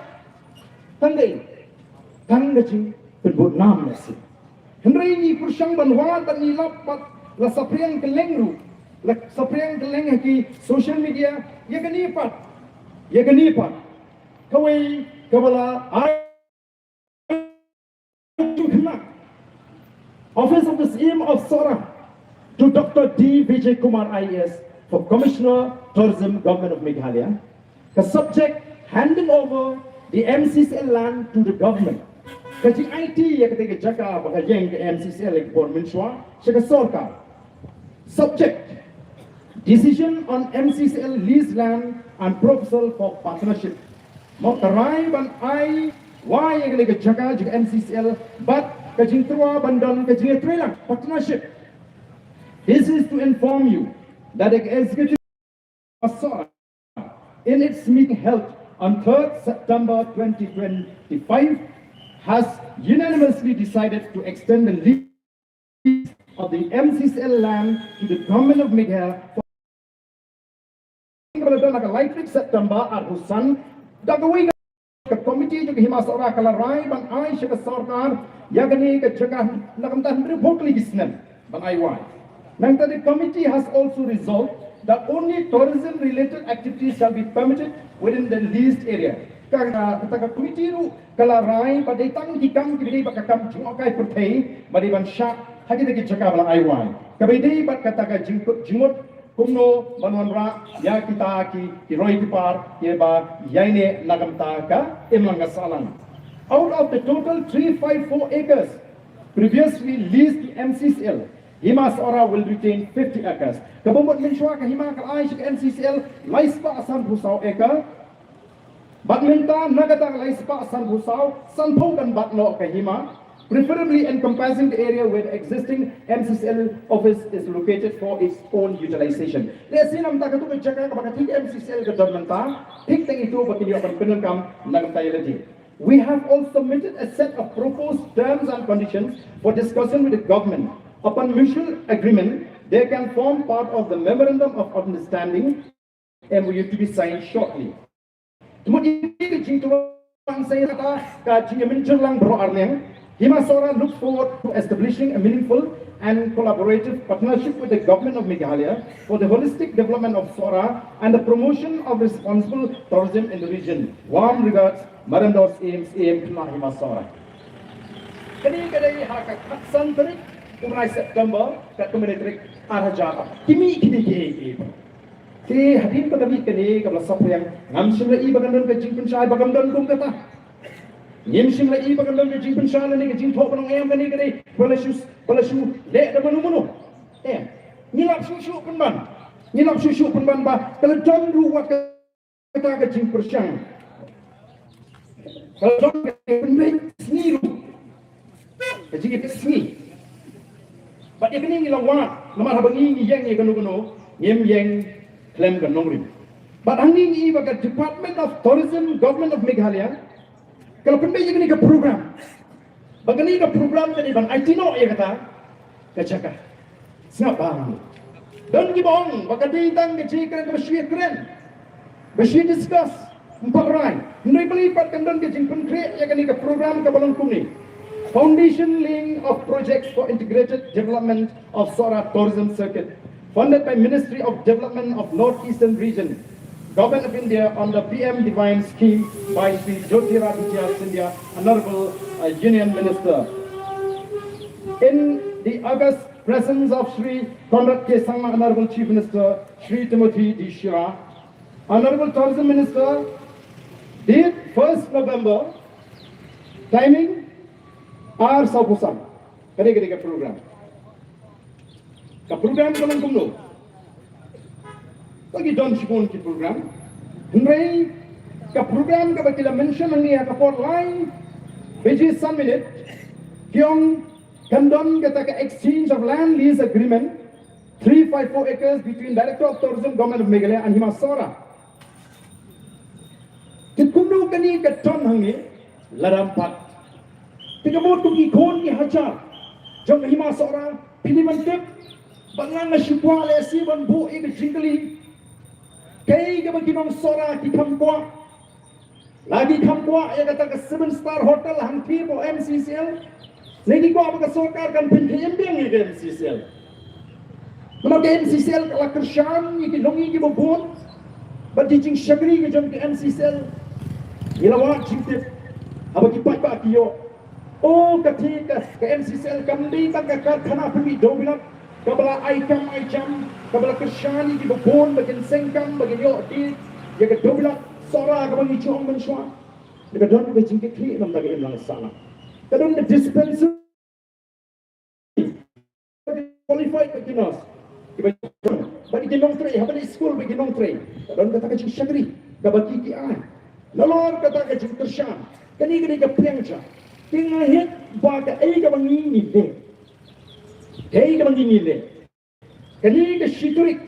tanggay, tanggajing penbut nam nasi. Henry ni persyang banwa tan ni lapat la sapriang kelengru. Sapriang keleng ki social media ya kanipat kawai kabala Office of the CM of Sohra to Dr. D. Vijay Kumar IAS for Commissioner Tourism Government of Meghalaya. The subject handing over the MCCL land to the government. Kaji IT ya ketika jaka bagajeng ke MCCL ekor menshwa syaka sorka. Subject decision on MCCL lease land and proposal for partnership. Moktarai ban I why yang lagi jaga juga MCCL but kajing tua bandon kajing trelang partnership. This is to inform you that the executive of Sohra, in its meeting held on 3rd September 2025, has unanimously decided to extend the lease of the MCCL land to the government of Meghalaya for like September at Husan. Dagawin ka committee juga hima Sohra kalarai ban ai syaka sarkar yagani ka jagah nakamtan report ligisnan ban ai wai. Nang the committee has also resolved that only tourism related activities shall be permitted within the leased area. Kata committee ru kalarai pada tang hikam kibidi bakakam jungokai pertai badi ban syak hagi dagi jaka ban ai wai. Kabidi bat kata ka jingmut kumno banwanra ya kita ki roi kipar ke ba yaine nagamta ka imlanga salang. Out of the total 354 acres previously leased to MCCL, Hima Sohra will retain 50 acres. Kabumut mensyua ka hima kal ai ke MCCL laispa asan busau acre. Badminta nagatang laispa asan busau sanpokan batno ka hima. Preferably encompassing the area where the existing MCCL office is located for its own utilization. Lesin am takatu ke jaga ka bakati MCCL ke dormanta, thik teng itu bakili akan penengkam nagtayalati. We have also submitted a set of proposed terms and conditions for discussion with the government. Upon mutual agreement, they can form part of the memorandum of understanding and will to be signed shortly. Kemudian ke jintuan saya kata ka jingamin lang bro arneng. Hima Sohra looks forward to establishing a meaningful and collaborative partnership with the government of Meghalaya for the holistic development of Sohra and the promotion of responsible tourism in the region. Warm regards, Marandos AM Kena Hima Sohra. Kini haka katsan terik umrai September kat kemenitrik arhaja. Kimi kini ke hadin kami kini kabla sapa yang ngamsim lai bagandon ke jingpun syai bagandon kum kata. Nyimsim lai bagandon ke jingpun syai ni ke jingthok panong em kani kani balashu le da manu nyilap susu pun ban ba kalau jom ruwat kata ke jingpun syai kalau jom ke penai sniru ke jingpun sni ba dia kini ngilawat lamar habangi yang ye kanu nyem yang claim kan nongrim. But hanging iba ka Department of Tourism, Government of Meghalaya, kalau penbay ni ka program, bagani ka program tadi bang Aitino ya kata, kacaka, snap bang. Don gibong, bagadi tang kecikan bersih keren, bersih discuss, empakrai, nui pelipat kan don kecing penkre ya kani ka program ka balong kuni. Foundation laying of projects for integrated development of Sohra tourism circuit. Funded by Ministry of Development of Northeastern Region, Government of India on the PM Divine Scheme by Sri Jyotiraditya Scindia, Honorable Union Minister. In the august presence of Sri Conrad K. Sangma, Honorable Chief Minister, Sri Timothy D. Shira, Honorable Tourism Minister, date 1st November, timing R. Saupusam, Kare program. Ka program kalang kumno. Bagi John Shibon ki program. Henry ka program ka bakila mention ang niya ka for line which is some minute. Kyong kandon kata ka exchange of land lease agreement 354 acres between Director of Tourism Government of Meghalaya and Hima Sohra. Kumno kani ka John hangi larampat. Tigamot kung ikon ni hajar. Jong Hima Sohra pinimantip Bangang na syukwa lesi ban bu ini jingli. Kay ka baginong Sohra ki kamkwa. Lagi kamkwa ya kata ka 7-star hotel hangki mo MCCL. Lagi ko apa ka sokar kan pinhiyembeng ya ka MCCL. Naman ka MCCL kala kersyan iki longi ki bobon. Ba dijing syagri ki jom ki MCCL. Ilawa jingtip. Aba ki pa kiyo. Oh ketika ke MCCL kamdi tang ka karkhana pumi do bilang kabala aikam kabala kershani di bobon bagian sengkam bagian yo di ya ke dobla Sohra ka bang ichong menshwa de ka don ke jingke kri nam daga imlang sana ka don the dispensary qualified beginners bagi ginong tre habali school bagi ginong tre ka don ka ta ka shagri ka bagi ki ai lalor ka ta ka jing kershan kani ka plengcha tinga hit ba ka ai ka bang ni de Kaya ka magingili. kani ke shitrik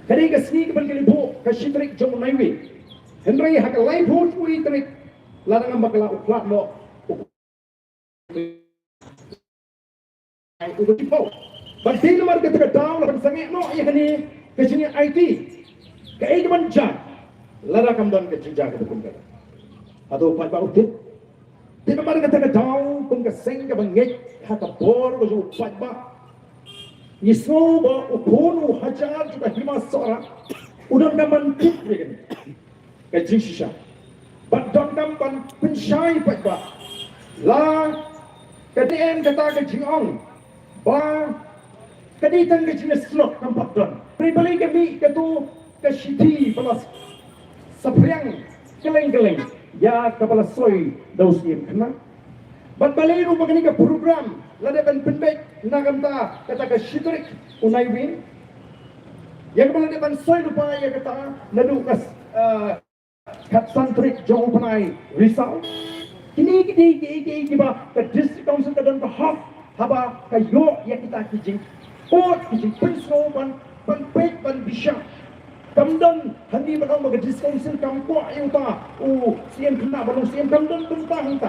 kani ke sni ke ban kelibu ke shitrik jong naiwi henry hak lai pun ui trik ladang bakla uklat no ugo but di nomor ketika down lapan sangat no ya kani ke sini IT ke ai ban jan ladang kam don ke jinja ke tukun ke atau pat ba utit di nomor ketika down kum ke seng ke bangek hak bor ko ju pat ba Yisro ba ukonu hajar juga hima Sohra udah naman tip begini kajing sisa but don nampan pensyai pak la kadien kata kajing ong ba kaditan kajing slot nampak don pribali kami katu kasiti balas sapriang keleng ya kepala soy daus yang kena but balai ru begini ke program ladakan penbek nagamta kata ke shitrik unai win yang kepala depan soy lupa ya kata nadu kas kat santrik jong panai risau kini ba ke district council ke dan bahaf haba ke yo ya kita kijing pot kijing penso ban pek ban bisha kamdan handi banang ke district council kampo ayuta sian kena balong sian kamdan bentang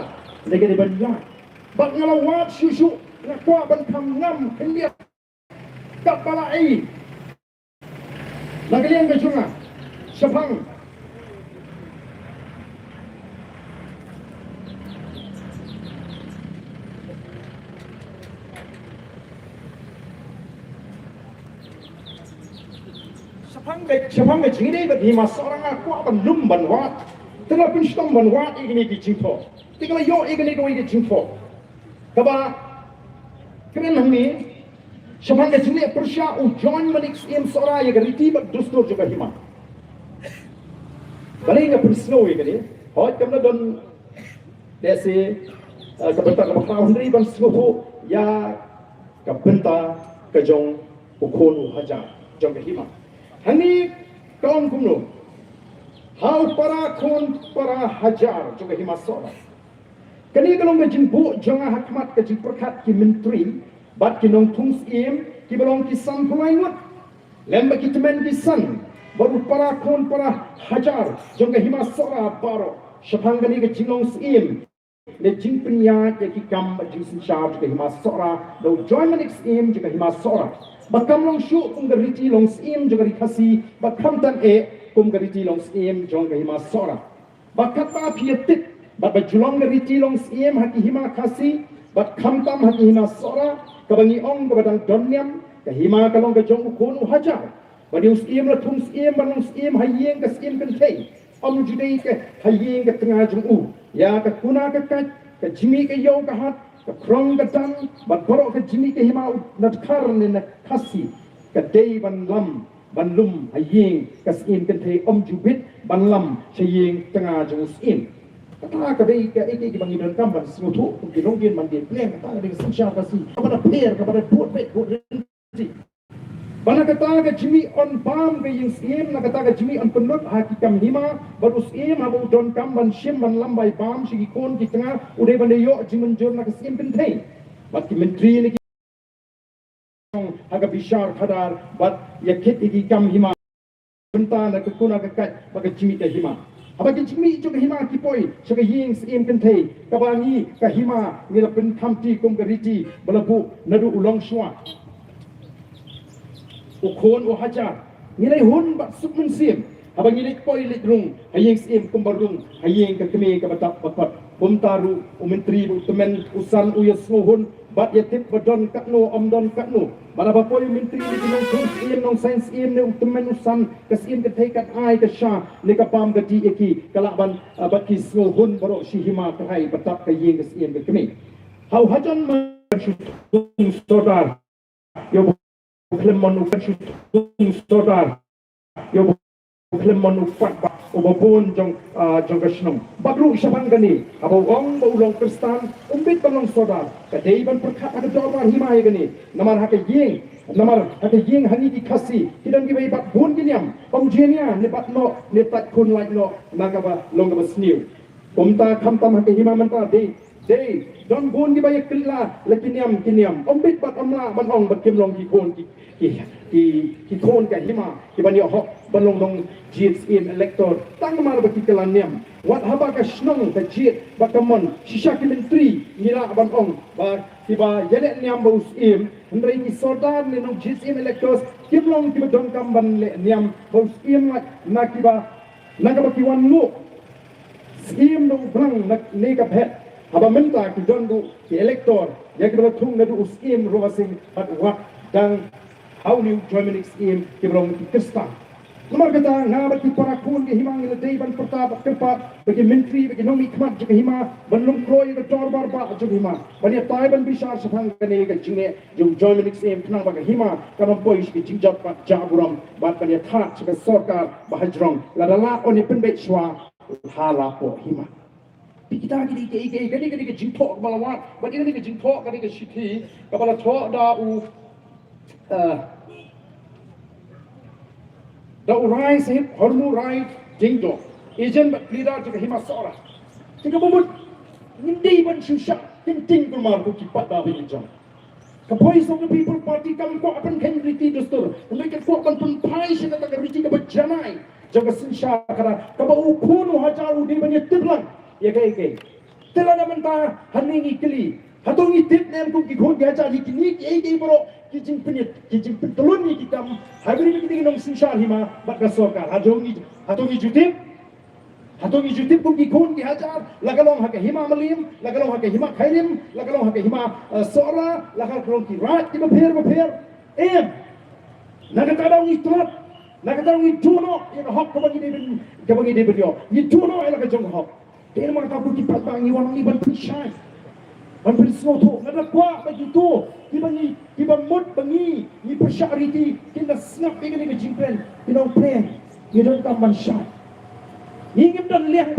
lagi di banyak bak ngalawat susu ngakwa ban kam ngam kendia tak balai lagi yang kecunga sepang sepang ke jini ke hima seorang akwa ban lum ban wat tengah pinstom ban wat ini di jingpo tinggal yo igni ko igi jingpo kaba keren hami sepang ke jini persya join manik im Sohra ya riti bat dustur juga hima balik ke persno igni hot kamna don desi kabenta kabakta hundri ban snoho ya kabenta ke jong ukonu haja jong ke hima hani kaum kumno hal para kon para hajar juga hima Sohra kani kalong ke jimbu jonga hakmat ke jiperkat ki menteri bat ki nong tungs im ki belong ki san pelaingut lemba ki temen ki san baru para kon para hajar jonga hima Sohra baro sepang kani ke jinong im le jing penya ke ki kam jing sin sharp ke hima Sohra do join manik im juga hima Sohra bakam long shu kum gariti long im juga dikasi bakam tan kum gariti long im jonga hima Sohra bakata pietit bat bajulong gariti long im haki hima kasi bat kamtam haki hima Sohra kabangi ong kabadang donyam ke hima kalong ke jong ukonu hajar badi im la tung im banong im hayeng ke im kentei om judei ke hayeng ke tengah jong ya ke kuna ke kat ke jimi ke yo ke hat ke krong ke dang bat borok ke jimi ke hima nadkar ne na kasi ke dei ban lam ban lum hayeng ke im kentei om jubit ban lam hayeng tengah jong im kata kadai ke iki bangi dan kamban semutu ki longgin mandi plan kata dengan sosial kasih kepada player kepada buat renti bana kata ke jimi on bam ke yang sim na kata ke jimi on penut hakikam hima baru sim habu don kamban sim ban lambai bam sigi kon ki tengah udai bande yo jimen jor na ke sim pentai bat ki menteri ni aga bishar khadar bat yakit iki kam hima benta na ke kuna ke kat bagi jimi ke hima abagi jimi juga hima kipoi sebagai ying sim kentei kabangi ke hima ni la pen kamti kum gariti balabu nadu ulong shwa ukon hajar nilai hun bat sukmen sim abang nilai poi litrung hayeng sim kum barung hayeng ke kemi ke batak bakat pumtaru menteri temen usan uyas mohun bat yatip badon katno omdon katno mana bapoi menteri ni nong sim nong sains im ne temen usan ke sim ke tekat ai ke sha ne ka pam ke di eki kalaban bat ki mohun barok si hima ke hai batak ke yeng ke sim ke kemi hau hajan ma Sohra yo Klemon Sohra yo Klemon Fatba obabun jong kasnong bagru sabang gani abo ong ulong kristan umbit balong Sohra kadai ban perkat ada dobar himai gani namar hake yeng hani di kasi kidan gibai bat bun giniam om jenia ne bat no ne tat kun like no nagaba longaba sniu umta kamtam hake hima manta de Day, don gun di bayak kela, lekiniam. Ombit bat amla ban ong bat kim long ki kon ki kon ka hima, ki ban yo hok ban long dong jits in elector. Tang mar bat ki kelan niam. Wat haba ka snong ka jit bat kamon, shisha ki menteri mila ban ong ba ki ba yele niam bus im, hendrai ki sordan ni nong jits in electors, kim long ki don kam ban le niam bus im na ki ba ka ki wan nu. Scheme dong blang nak ne ka phet. Haba minta ki dondu ki elector ya ki tung na du scheme rovasing hat wat dang how new Germany scheme ki brong ki kista nomor kata ngabat ki parakun ki himang ila day ban pertap kepat bagi menteri bagi nomi kmat juga hima ban lum kroi ke torbar ba juga hima ban ya tai ban bisar sapang kane ke jinge jung Germany scheme kenang bagi hima karam pois ki jingjat pat jaburam ban ban ya that ke sarkar bahajrong la la oni penbet shwa hala po hima kita gini ke jingtok balawat, bagi gini ke jingtok gini ke shiti, kepala tok da urai sahib hormu rai jingdo, ejen bat leader juga hima Sohra. Jika bubut hindi ban susah, ting kumar ku kipat da binjang. Voice of the People Party kam ko apan kan riti dostur, mereka ko apan pun pai sina tak riti ke bajanai, jaga sinsha kara kabau kuno hajaru di banyak tiblang. Ya kai telah namanta haningi kili hatongi tip nem ku ki khon ga cha ji kini ei bro ki jing petulun ni kita habri ni kita nong sinsar hima bat ka sarkar hatongi jutip ku ki khon ki hajar lagalong ha ke hima malim lagalong ha ke hima khairim lagalong ha ke hima Sohra lagalong ki rat ki bapher em nagatadong itlat nagatadong ituno ya hok ka bagi de brio ituno ela ka jong hok dia nak tahu kita bangi orang ni berpisah, berpisah tu. Nak kuat begitu, kita mud bangi, ni persyariti, kita snap begini ke jingpen, kita plan, kita tambah syar. Ingin dan liang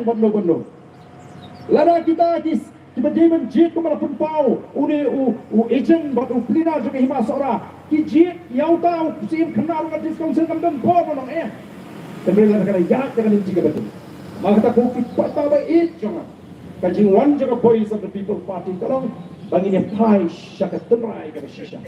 bando, Lada kita dia menjit kepada pun pau, ejen batu pelina juga hima Sohra, kijit, yau tahu, sim kenal dengan diskon dan por orang Kemudian kena yak dengan ini juga betul. Maka tak kau kipat baik jangan. Kajingwan juga Voice of the People Party tolong bagi ni pai syakat tenrai ke shisha.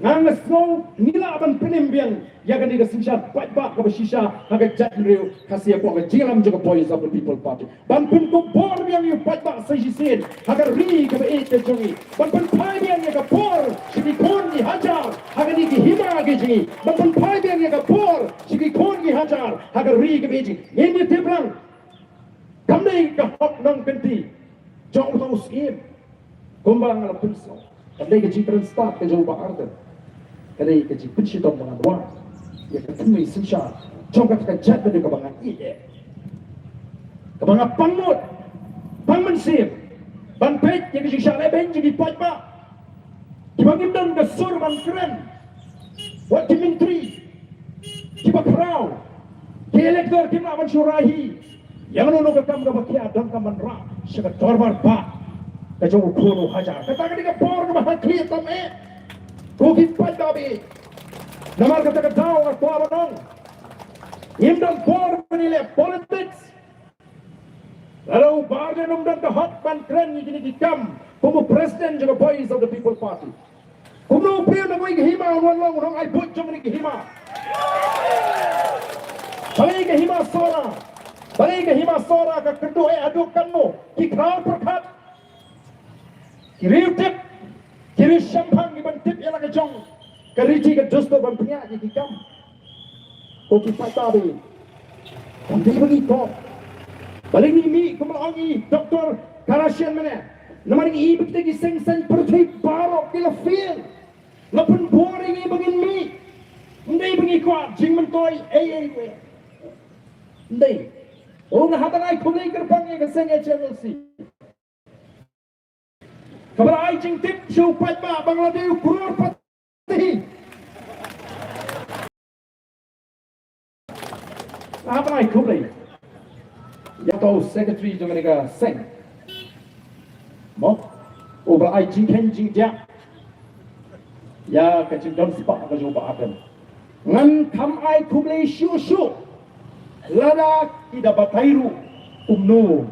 Ngangas no nila aban penembiang ya kan dia shisha baik ke shisha agak jadriu kasih apa ke jilam juga Voice of the People Party. Ban pun ko bor yang you baik sejisin agar ri ke baik ke jongi. Ban pun pai yang ya ke bor sini kon ni hajar agar ni hima ke jingi. Ban pun pai yang ya ke bor sini kon ni hajar agar ri ke baik. Ini teblang kami ke hak nang kenti jauh tahu scheme kumbang ala pinso kami ke jingkran start ke jauh Ardent kami ke jingkran citong mengadwa ya ketemu sensya jauh kata jat dari kebangan ide kebangan pangmut pangmensip banpet yang kesisya leben jadi pajma kibangin dan kesur ban keren wat menteri kibak rau ke elektor kibak ban syurahi yang nunu kam ga bakia dan kaman ra sega torbar ba ka jo kono hajar kata ka diga por ga ha kli tame ko ki pada be namar kata ka daw ar por nong imdan por ni le politics lalu barde num dan ka hot ban kren ni di kam como president juga Voice of the People Party kuno priyo na boy hima wan long rong ai bot jom ni hima balik ke hima Sohra balik ke hima Sohra ka kedua adukanmu ki kral perkat kiri tip kiri sampang iban tip ialah ke Jong keriji ke dostor ban penyak di kam ko ki patabi nanti begitu balik ni mi kumalangi doktor karasian mana namanya i begitu ki seng perthi barok di la feel lapun boring i bagin mi ndai bagi kuat jing mentoi we ndai oh na hatan ai khulai kerpang ke seng channel si kabar ai jing tip show pat ba Bangladesh kuror pati apa ai khulai ya tahu secretary jo mereka seng mo over ai jing ken jing dia ya kacing don sepak ke jo ba akan ngan kam ai khulai shu lada tidak batairu umno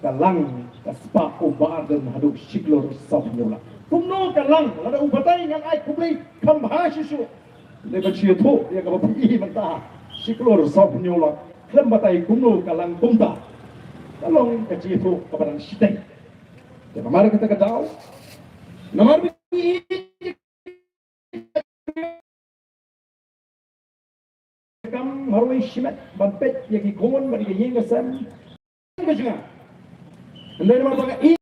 kalang kaspa ubadan haduk siklor safnyola kumno kalang lada ubatai ngang ai kublai kambha shisu leba chieto ya ka pi manta siklor safnyola klem batai kumno kalang kumta kalong ka chieto ka barang siteng ya kamar kita kadau namar bi kam haroi shimat bampet ya ki gon bari yenga sam kajunga andai nama baga i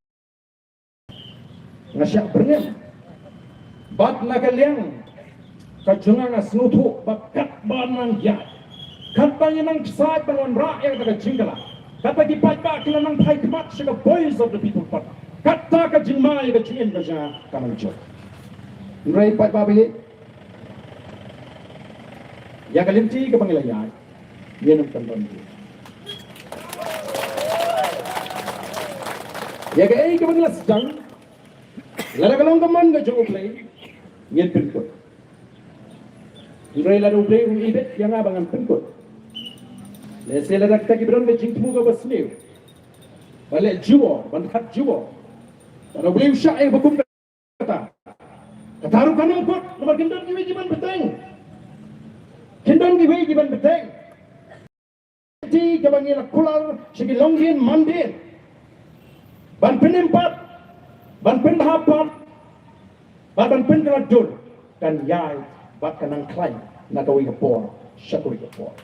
ngasyak berngem bat nakaliang kajunga ngasnutu bakat banang ya katanya nang saat bangun rakyat kata jingkala kata di pajak kila nang thai kemat sega voice of the people pat kata ka jingmai ka jingin ka ja kamang jo nrai pat babi ya kalimti ka pangilayay yan ang tantan ko ya ka ay ka pangilas jang lalagalong ka man ka jo uplay yan pinkot nrai lalo uplay ibet yang abangan pinkot Lese la rakta ki bron me jingtmu ka basne bale juwo ban khat juwo ana blim sha ay bakum kata kataru kanam kot nomor gendon ki wejiban beteng gendon ki wejiban beteng ti ka bangila kular sigi longin mandin ban penimpat ban penhapat ban penradul kan yai bat kanang klai na kawi ka por shatui ka por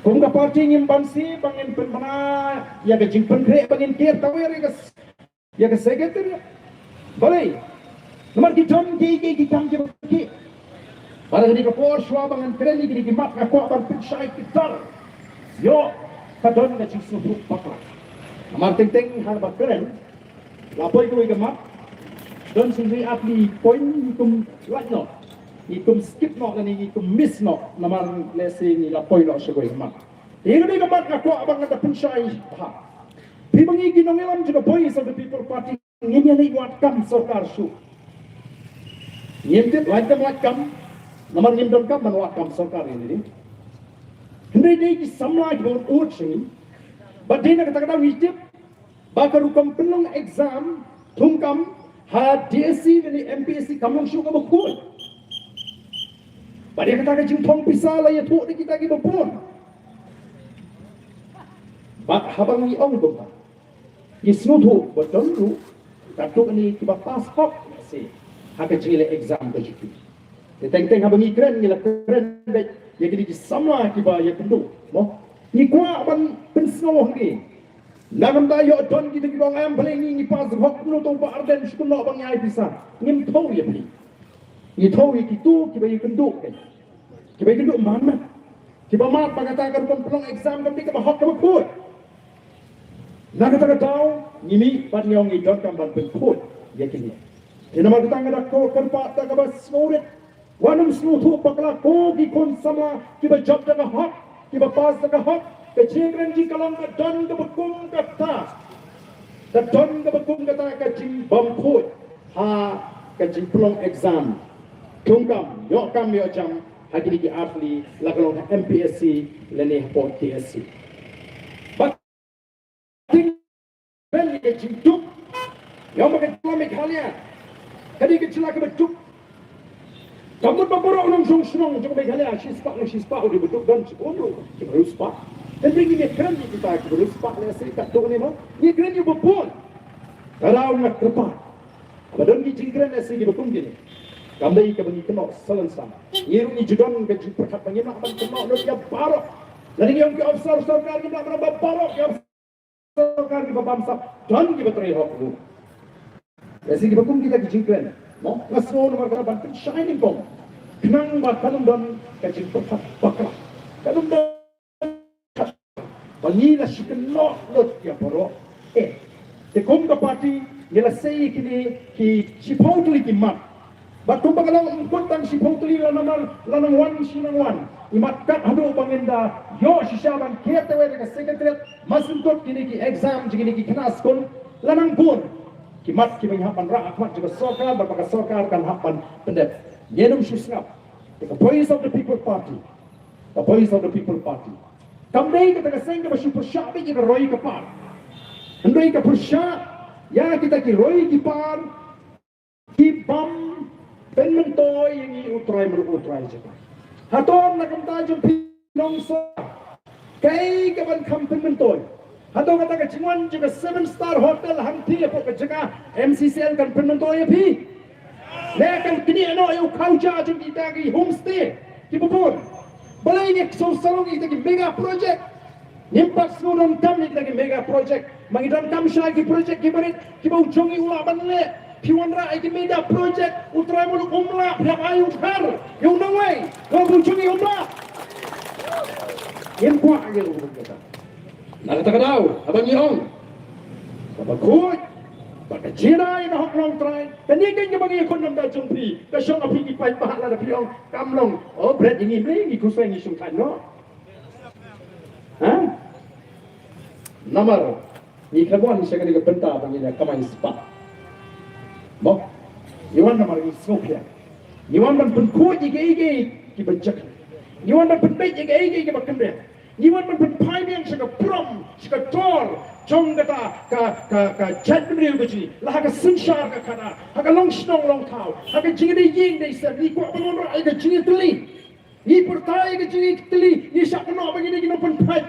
kung ka party ngim bansi bangin penmana ya ka jingpen kre bangin kier tawer ya ka secretary balai nomor ki tom ki tam ki para ni ka por shwa bangan kre ni ki mat ka ko ban pin shai ki tar yo ka don ka jing su pakla nomor ting har ba kren la poi ko ka mat don sing apli point kum lat no ikum skip no ni ikum miss no namar lesi ni la poi no shego mak ini ka mat ka ko abang na punshai ha pi bangi ginong elam juga voice of the people party ngin ni wat kam sarkar su ngin like them wat kam namar ngin don kam man wat kam sarkar ini hindi dei ki samla ki bon ut sing but dina kata kata witip bakaru kam penung exam thumkam ha DSC ni MPSC kamong shu ka bukul Pada kata kacing tong pisah lah ya tuak kita lagi berpun. Bak habang ni ong bapa. Isnu tu betul tu. Katuk ni tiba pas hok si. Hak kecil exam berjuki. Teng habang ni keren ni lah keren bet. Ya kini di sama tiba ya kendu. Mo. Ni kuat ban pensnoh ni. Nagam dayo don kita kibang ayam paling ni pas hok nu tu ba Ardent sekuno bang ai pisah. Ngim tahu ya beli. Ni tahu itu kiba kenduk kan. Kiba kenduk mana? Kiba mat pagatakan pelong exam kan kiba hok kiba put. Nak kata tahu ngimi pat nyong ni dot kan ban put ya kini. Kena mak tang ada ko kan pat tak kiba snoret. Wanam snu tu pakla ko ki kon sama kiba job tak hok kiba pas tak hok. Kecingren ji kalam ka don ka bekum kata. Ka don ka bekum kata ka jing bam put. Ha ka jing pelong exam. Tungkam, yo kam yo jam, hagi di atli, lagalong MPSC, lene hapon TSC. But, ting, beli ke cintuk, yo makan celamik halia, kadi ke celaka betuk. Kamu bapak orang sung jom halia, shispa, di betuk dan sekolah, baru spa. Dan beri ni keren ni kita, baru spa, lesi kat dong ni mah, ni keren ni berpun. Kalau nak kepat, badan ni cingkren lesi di bekum gini. Kambai ke bagi kenok selesai. Iru ni judon ke perkat pengenak ban kenok lo dia barok. Jadi yang ke officer sarkar ni nak berapa barok ke sarkar ni babamsa dan ki betre hok lu. Jadi ki bakum kita ki jingkren. No, ngasno nomor kana ban shining bomb. Kenang ba kalum don ke perkat bakra. Kalum don bagi la sikenok lo dia barok. Te kom ka party nila sei kini ki chipotli ki mat. Batu bagalang kuntang si putli lanang wan sinang wan imat kat hadu bangenda yo sisyaban kete we ka secretariat masukot kini ki exam kini ki kenas kon lanang pun kimat ki menghapan ra akmat juga sarkar berbagai sarkar kan hapan pendep yenum susngap the voice of the people party the voice of the people party. Come day kita keseng kita super sharp kita roi kapar. Andoi ka persya ya kita ki roi ki par ki bam pen mentoy yang i utrai merutrai je. Haton na kamta jum pinong so kai ka ban kam pen mentoy. Haton kata ka cingwan juga 7-star hotel hamti apa ka jaga MCCL kan pen mentoy pi. Lekan kini ano eu kauja jum kita ki homestay ki bubur. Balai ni so sarong kita ki mega project. Nimpak sunun kami kita ki mega project. Mangidan kam sya ki project ki barit ki bau jongi ula banle. Piwanra ki mega project utrai mulu umla phap ayu thar. Yung nangwai. Ko bu jongi umla. Yen kwa ye lu kita. Nak kata kadau abang Jong. Apa kuat? Baka jirai na hok long try. Kani kan ke bagi kon nam da jumpi. Ka syong api ki pai bah la da piong kamlong. Oh bread ini mling ki kusai ni sung kan no. Ha? Nomor ni kabon saya kena benta bangnya kamai spa. Mo. Iwan nomor ni sopia. Iwan ban pen ko ige ki bencak. Iwan ban pen bej ige ki bakam dia. Iwan ban pen pai yang saka prom, saka tor, Jong ka chat beriu beji. Lah ka sunshar ka kana. Ha ka long snong long tau. Ha ka jingi ying dei sa ni ko bangon ra ka jingi teli. Ni pertai ka jingi teli. Ni sak no bagi ni pen pai.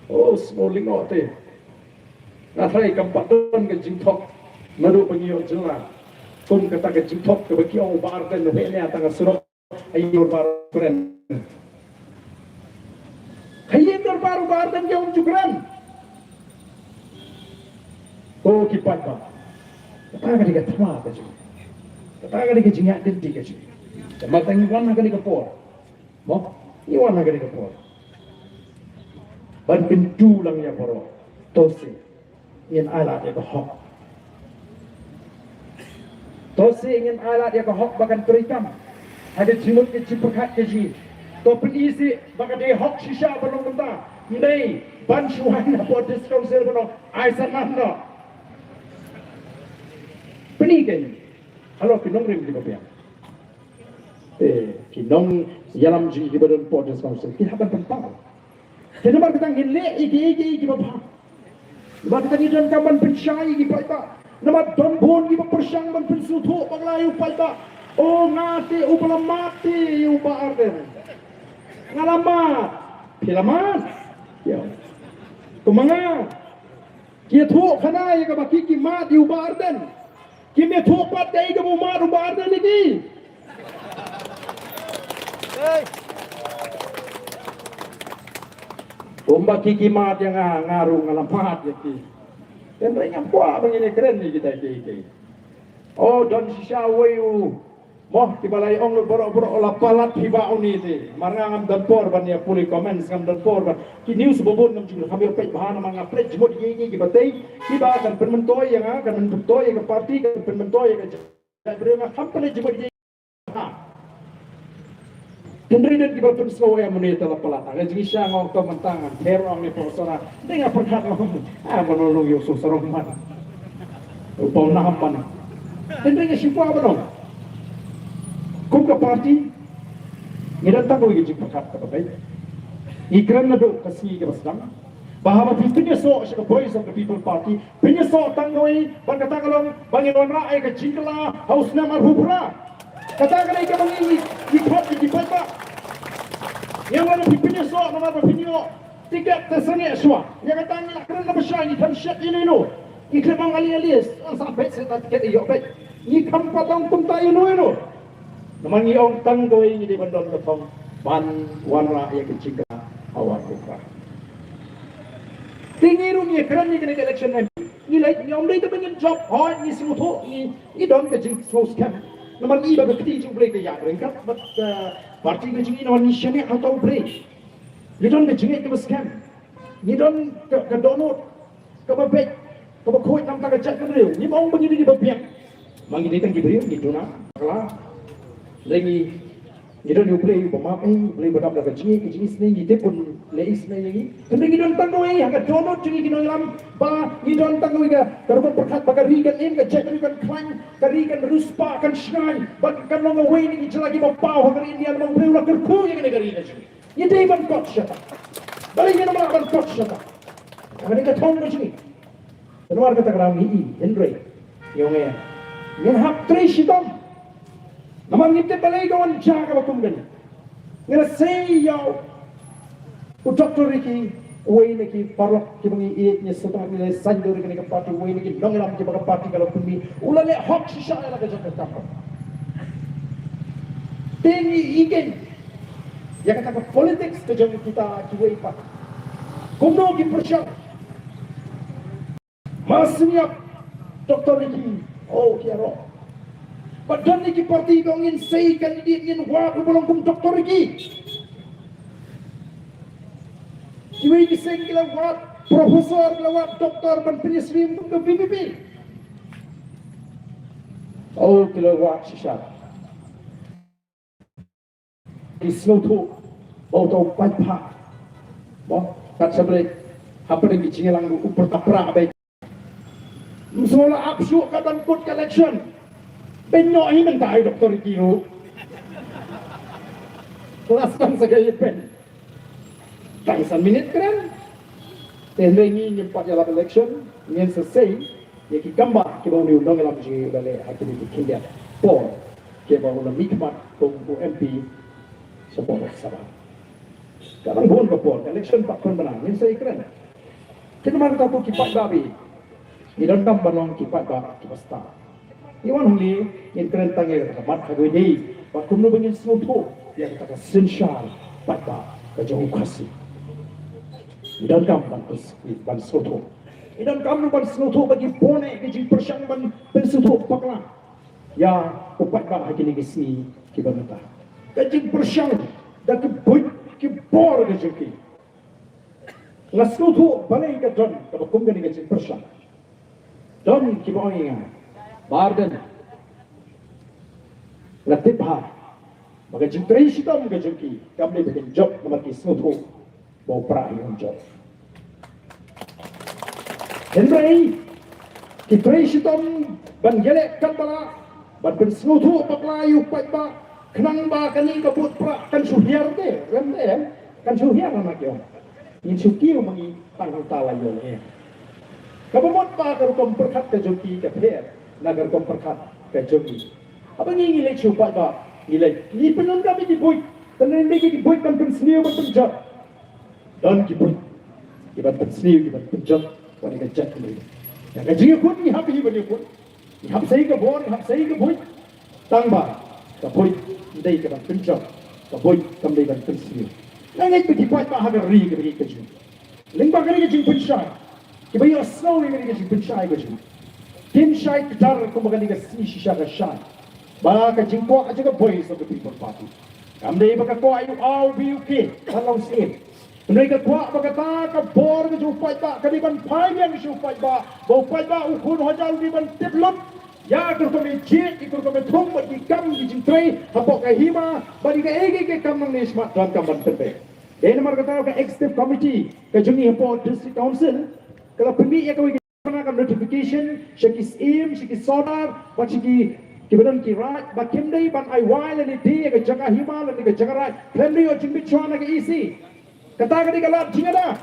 Oh, small lingot te. Natrai kampaton ke jingtok. Madu pengiyo jela. Kun kata ke jingtok ke bagi orang bar dan lebih ni atang surok. Ayo bar keren. Ayo bar dan jauh jukran. Oh kipat ba. Kata ke tama ke ju. Kata ke jingat dinti ke ju. Matang iwan ke por. Mo, iwan ke por. Ban pintu lang ya poro tose ingin alat dia ke hok tose ingin alat dia ke hok bahkan perikam ada jimut ke cipakat ke ji to penisi bahkan dia hok shisha belum kenta nei ban shuhan apa diskon sel belum aisan nanda penikan halo kinong rim di bapian kinong yalam ji di badan po diskon sel kita ban tempang. Jadi nampak kita ngilek igi bapa. Nampak kita ngidan kaman pensyai igi paiba. Nampak dombon igi bersyang ban pensutuk banglayu paiba. Oh ngati upala mati upa arden. Ngalamat. Pilamat. Ya. Kumanga. Kia tuk kana ya kabaki ki mat di upa arden. Kimi tuk pat dai ka mat upa arden lagi. Hey. Umba kiki mat yang ngaruh ngalamat ya ki. Dan ringan buat begini keren ni kita ki. Oh don sisa wayu. Moh di balai ong lu borok-borok olah palat hiba uni ti. Marangam dan korban ya puli komen skam dan korban. Ki news bobon ngam jumlah kami pek bahan mang apret jemut gigi ki batei. Ki ba akan penmentoy yang akan mentoy ke parti ke penmentoy ke. Dan beriang hampir jemut gigi. Kendri dan kita pun semua yang menita la pelata. Jadi siang orang tu mentangan terong ni persona. Dengar perkat orang. Menolong Yusuf Sarongman. Upau nahapan. Kendri ni siapa apa dong? Kau ke parti? Ni datang kau lagi perkat apa baik? Ikran nado kasih ke basdam. Bahawa pintunya so ke voice of the people party. Pintunya so tangoi. Berkata kalau bagi orang rakyat ke jingkla hausnya marhubra. Katakan mereka mengingi Dkhot di Pak. Yang mana pipinya so, nama pipinya tiga tersenyap semua. Yang kata ni nak kena besar ni tamsyat ini no. Ikut bang ali-alis, sampai saya tak kata iyo baik. Ni kampatang puntai no. Nama ni orang tanggoi ni di bandar ketong ban warna yang kecil awak buka. Tinggi rumia kerana ni kena election ni. Ni lagi ni orang itu pengen job, ni semua tu ni don kecil so scam. Nomor ni bagi kita juga boleh kaya ringkat, but parti kecil nomor ni sini atau boleh. Ni don kecil itu scam. Ni don ke download, ke bebek, ke berkuat nam tak kecil ke beliau. Ni mau begini di bebek. Mangi dia kan diberi gitu na. Kalau lagi Kita ni boleh bermaaf boleh berdam dah jenis ni kita pun leis ni lagi. Tapi kita tanggung agak donor jenis kita dalam ba kita tanggung agak kalau berkat bagari kan in kan cek kan klan kari kan ruspa kan shnai bag kan long away ni kita lagi bapau hari India long beri ulah kerku yang negara ini. Ini dia ban kot syata. Balik ni nama ban kot syata. Kami ni katong jenis. Keluar kata kerang ni Henry. Yang yang hak tres hitam. Naman ngiti balay gawan jaga bakum gani. Ngila say yaw. U Dr. Ricky, uway na ki parok ki bangi iit niya sa tangan nila sando rin ka party, uway na ki nongilam ki baka party kalau kumi. Ulale hok si siya laga jaka tako. Tingi ikin. Ya kata ka politics ka jang kita kiway pa. Kumno ki persyang. Masniap Dr. Ricky, oh kiaro. Padahal ni parti kau ingin say kandidat ingin wah belum kum Dr. Ricky. Kiwi kisah kila wah profesor kila wah doktor ban penyeslim kum ke PPP. Oh kila wah sisa. Kisah tu bau tau payah. Boh tak sebelah apa yang dicingelang upper tapra baik. Musola absu katan court collection. Penyok ini mentai Dr. Ricky. Kelas kan segala pen. Tangsan minit keren. Tenda ini nyempat jalan election. Ingin selesai. Ya ki gambar. Kita boleh undang dalam sini. Dari hakim itu kindia. Por. Kita boleh mikmat. Tunggu MP. Sepuluh sabar. Sekarang bukan ke por. Election tak pernah menang. Ingin saya keren. Kita mana tahu kipat babi. Ini dalam balong kipat babi. Kipat star. Iwan huli yang keren tangi kata mat kagoi dei pat kumno bangin snoto yang kata sensyal patba kajau kasi idan kam ban snoto idan kam ban snoto bagi pone bagi persyang ban snoto pakla ya upat ba hagi ni gisni kibanata kaji persyang dak boy ki bor gajki la snoto balai ka don ka kum gani kaji persyang don ki boinga Ardent latip ha maka jintrai sitam ke jengki kami bikin job nama kisnutu bau pra yang job jintrai kitrai sitam ban gelek kan bala ban kisnutu paklayu paitba kenang ba kani kabut pra kan suhiar te rem kan suhiar nama kyo in sukiu mangi tangkal talayo kabumot pa karukom perkat ke jengki ke per nagar kom perkat ke jengki apa ni ngilai cuba ba ngilai ni penun kami di boy tenan lagi di boy kan senior ban penjat dan di boy di ban senior di ban penjat wani ka jat ni ya ka jinga pun ni happy bani pun ni hap sai ka bor hap sai ka boy tang ba ka boy dai ka ban penjat ka boy kam dai ban senior nangai pe di boy ba ha ga ri ka ri ka jing lingba ka ri ka jing penshai ki ba yo snow ni ka jing penshai ka jing Tim Shai Dar kumbaga ka si shisha ka shai. Baka jingko aja ka voice of the people party. Kamde baka ko ayu all BUK kalau sim. Mereka kuat baka ta ka bor ka jupai ba ka di ban pai yang jupai ba. Bo pai ba ukun hajal di ban develop. Ya kur ko me jit ikur ko me thong ba ki kam ki jingtrai hapok ka hima bali ka ege ke kam nang nesmat dan kam ban tepe. Den mar ka ta ka executive committee ka jungi hapok district council kalau pemi ya ka Pernah notification, syakis syakis sonar, bat syaki kibadan ki rat, bat kimdai ban ai wai le di ke jaga hima le ke jaga rat, kimdai o jingbi chuan ke isi. Kata ka di kalat jingada.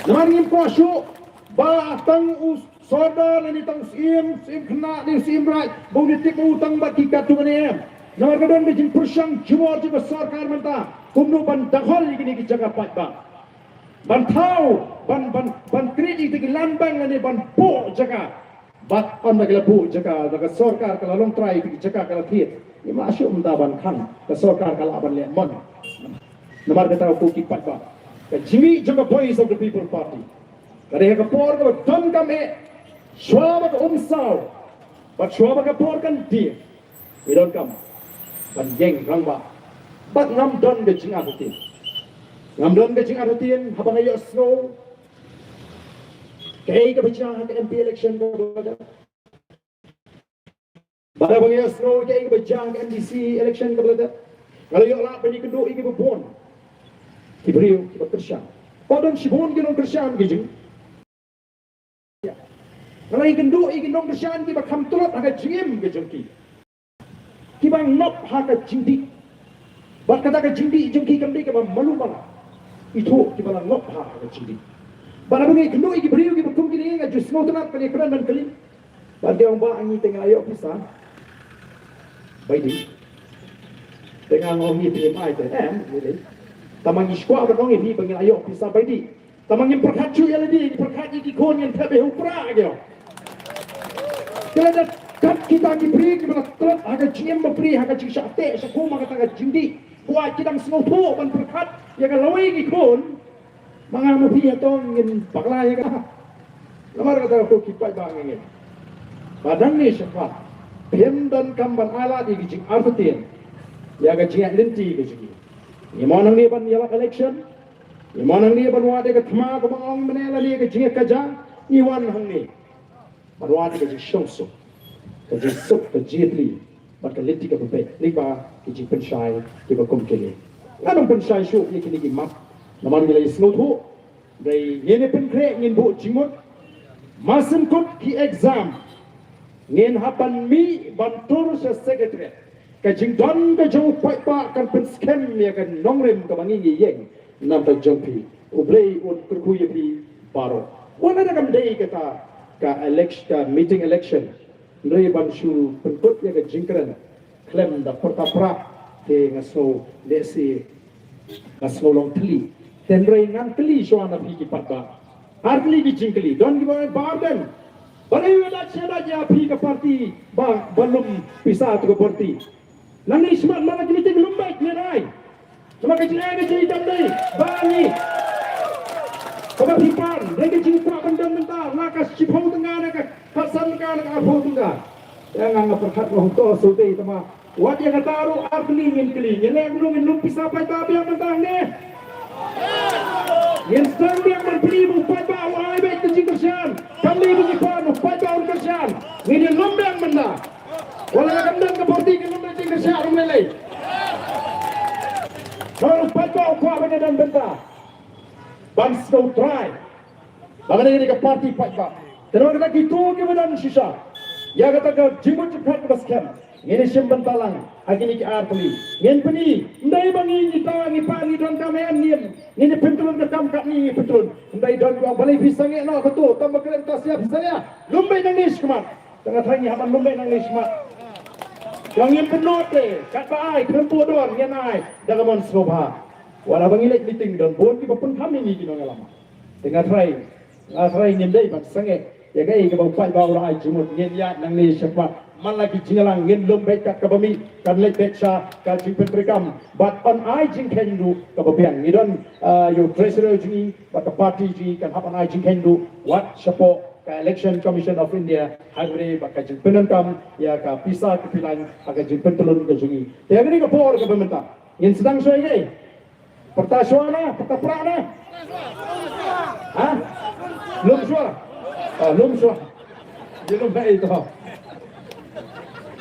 Naman ngim ko syu ba tang us sonar le ni tang sim kena ni sim rat, bau ni tik utang bat ki katu ne. Naman kadon be jing persyang jumor ji sarkar menta, kumnu ban dakhol ni ki jaga pat ba. Ban tahu ban kredit di lambang ni ban po jaga bat on bagi bu jaga daga sarkar kalau long try di jaga kalau thiet ni masuk menda ban kan ke sarkar kalau ban le mon nomor kata ko ki pat ba ke jimi jaga voice of the people party kare ka por ka don ka me swaba ka umsau bat swaba ka por kan dia we don't come ban yeng rang ba bat ngam don de jinga putin Ngamdon ke jingat hatian habang ayo snow kay ka bicara ke MP election ko Pada bagi snow ke berjang NDC election ke belakang. Kalau yang lah bagi kedua ini berbon. Kiberiu kita kerjaan. Padahal sibon kita kerjaan gijing. Kalau yang kedua ini non kerjaan kita kam turut agak jim gijing ki. Kita nop agak jindi. Berkata agak jindi jengki kami kita malu malah. Itu kita nop agak jindi. Pada bagi kedua ini beriu kita kum kini agak just snow tenat kali keran dan kali. Bagi orang bah ini tengah ayok pisah. Baik dengan orang ini PMI TM, tamang iskwa berong ini pengen ayok pisah baik tamang yang perkaju yang lagi perkaju di kon yang terbe upra gitu. Kalau ada kat kita diberi kita telat agak jiem beri agak jik syate sekum agak agak jindi buat kita semua tu ban perkat yang lawai di kon mangamu pi atau ingin pakla ya kan. Lamar kata aku kipai bang ingin. Badan ni syafa. Pem dan kamban ala di gijing arfatin ya gajing linti gijing ni monang ni ban yala election ni monang ni ban wade ka thma ko bang menela ni gajing kaja ni wan hang ni ban wade gajing shongso gajing suk gajitli bat ka linti ka pe ni ba gijing penshai ki ba kum kele ngadong penshai shu ni kini ki map naman ni lai snot ho dai ni pen kre ngin bu jimot masim kop ki exam ngin hapan mi bantur sa secretary ka jingdon ka jo pai pa kan pen scam ya kan nongrem ka mangi yeng nam ta jompi ublei un kurkuye pi baro wala na kam dei kata ka election ka meeting election ndrei ban shu pen kut ya ka jingkran klem da portapra ke ngaso lesi ngaso long tli tenrei ngan tli so ana pi ki patba artli ki jingkli don ki barden. Baru ada cina dia pergi ke parti, belum pisah tu ke parti. Nanti smart mana jadi ting lumbai ni rai. Cuma kecil ni jadi tandai, bani. Kau pipan, lagi jumpa benda bentar, nakas cipau tengah nakas, pasan tengah nakas apa tengah. Yang angkat perkat rohto sulti tema. Wajah kata aru abli min keli, ni belum pisah pai tapi yang bentar ni. Yang sedang dia berbeli buat bawa baik kecil kerjaan. Kami bagi panu buat bawa kerjaan. Ini lombang benda. Walau kandang ke parti ke lombang kecil kerjaan mulai. Kalau buat bawa kuah benda dan benda. Bans no try. Bagaimana ini ke parti buat bawa. Terus kita gitu ke badan sisa. Ya kata ke jimut cepat ke baskem. Ini simpan talang, agini ki artli. Yen peni, ndai bangi ni tangi pani don kamean niem. Ini pentulun ke kam kak ni pentulun. Ndai don gua balai pisang no betul. Tambah keren tas siap saya. Lumbai nangis kemat. Tengah tangi haman lumbai nangis kemat. Yang yang penote, kat baai kempu don yen ai dagamon sloba. Wala bangi lek meeting don bon ki pun kami ni ki nong lama. Tengah try nyendai bang sange. Ya gai ke bau pai bau rai jumut nyen ya nangis cepat. Man lagi jingalang ngin lombai kat kabami kan lek becha kan jimpen rekam but on I jing kendu kababian ngidon your treasurer jingi but the party ji kan hapan I jing kendu what support ka election commission of India hagre baka jimpen kam ya ka pisa kepilan aga jimpen telun ke jingi ya gini ka por ka pemerintah ngin sedang soy ye pertasuana pertaprana ha lum suara jelum baik itu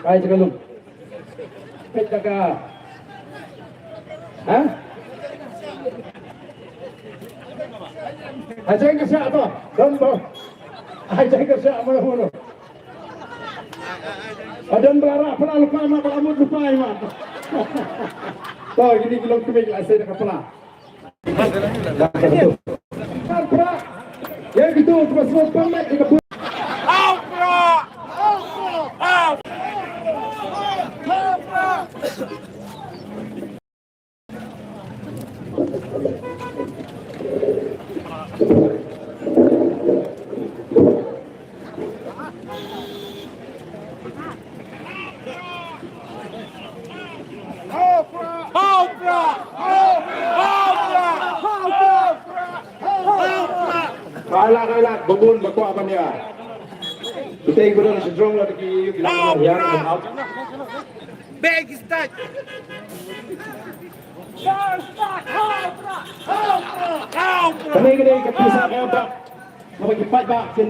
Kaya jaga lum. Kaya jaga. Hah? Aja yang kerja apa? Dombo. Aja yang kerja apa mana? Adan belara pernah lupa mak kamu lupa mak. Toh ini belum kembali kelas saya kepala. Karpra. Ya gitu cuma semua pamer di kebun. Kaila, babun bakwa apa dia? Kita yang berada di Jong lagi bilang yang out. Bag is stuck. Kami kini kepisah apa? Nama kita pak kin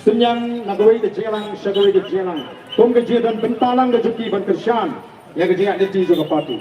senyang nagawai di jalan, sagawai di jalan. Tung kerja dan bentalang rezeki ban kersian yang kerja nanti juga parti.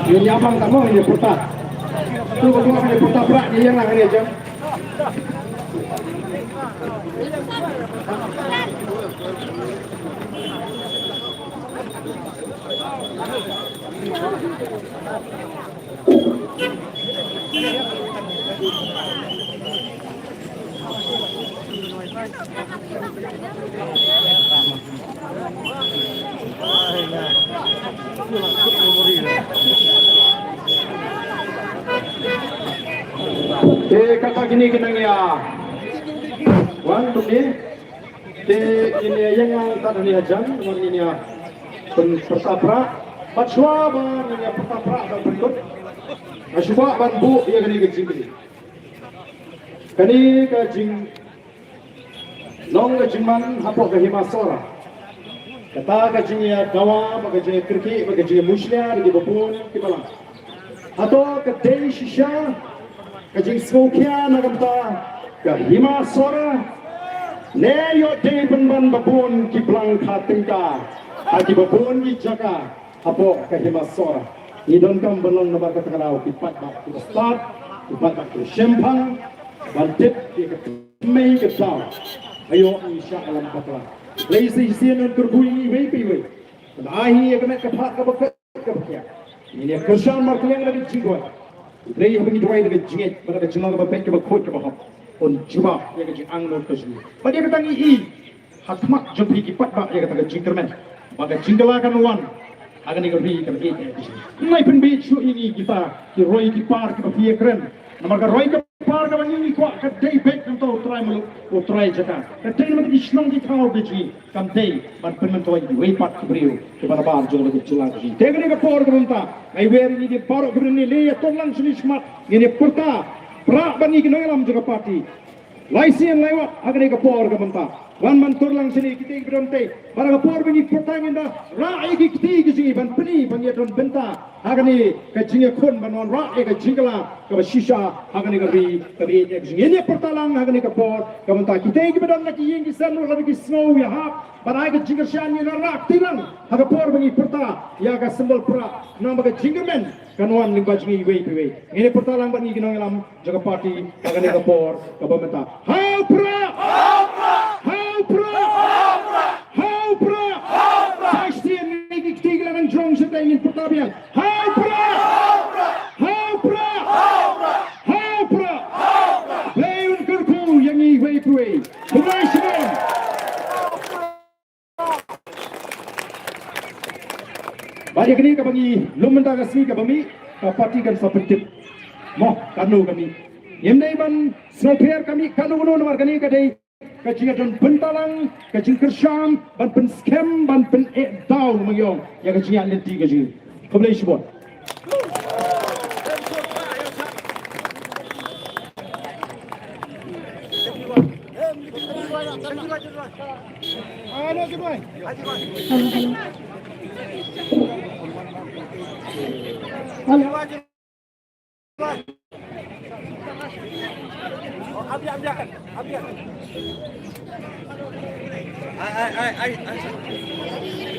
Ini abang tak mau ini putah. Tu berdua ini putah berat ni yang lah ni aja. Kata gini kenang ya, wan tu ni, ini yang tak ada ni aja, wan ini ya, persapra, bacua ban ini persapra dan berikut, asyifa ban bu yang kini kecing kini kecing, long kecing man hapok kehima Sohra, kata kecing ya kawa, kecing kerki, kecing muslia di bawah di balang, atau kedai shisha. Kajing smokia nagamta kahima Sohra ne yo de ban babun ki plang khatingka aki babun ki jaka apo kahima Sohra ni don kam belon na barka takarao ki pat bak ki start ki pat bak ki shempang bantit ki mei ki taw ayo insya Allah patla leisi sien turbui ni wei pi wei ahi ekame ka phat ka bak ka bak ini kersan markling lagi jingwa Lagi bagi dua ini jingit, pada jenang apa pek Dkhot ke bawah, on cuba yang jing anglo tersebut. Pada kata ini, hakmat jumpi kipat bak yang kata jingkerman, pada jinggalakan wan, akan dikeri kerja. Nai penbit show ini kita, di roy kipar kita pilih keren. Nama roy kipar kita ini kuat kedai pek untuk try malu, try jaka. Kedai nama kita senang kita tahu biji, kamtei, ban penmentoi di wepat kebriu, kepada bar jong lagi celah biji. Tegak ni kapor kita. Ay weri ni di parok kebrani leya tolong sini semat ini perta prak bani kena alam juga parti laisian lewat agar ni kapor ke banta wan man tolong sini kita berante para kapor bani pertanyaan dah rai kita kisi ban peni bani don benta agar ni kecingnya kon ban wan rai kecingla ke shisha agar ni kebri ini pertalang agar ni kapor ke banta kita berdan lagi yang kisan lagi snow ya hap para kecingnya sian ni rak tirang agar kapor bani perta ya ke sembel prak nama ke jingerman kanuan lingba jingi wei ini pertalang bani kena alam jaga parti agar ni kapor ke banta how pra pasti ni kita dengan Jong sedang ingin pertabian how pra leun kerku yang ni wei Congratulations. Banyak ni kami lumenda kasih kami parti kan seperti moh kanu kami Yemnai ban sopir kami kanu nomor kani kadai kacing adon bentalang kacing kersham ban pen scam ban pen down magyong ya kacing alinti kacing. Keblai sibot.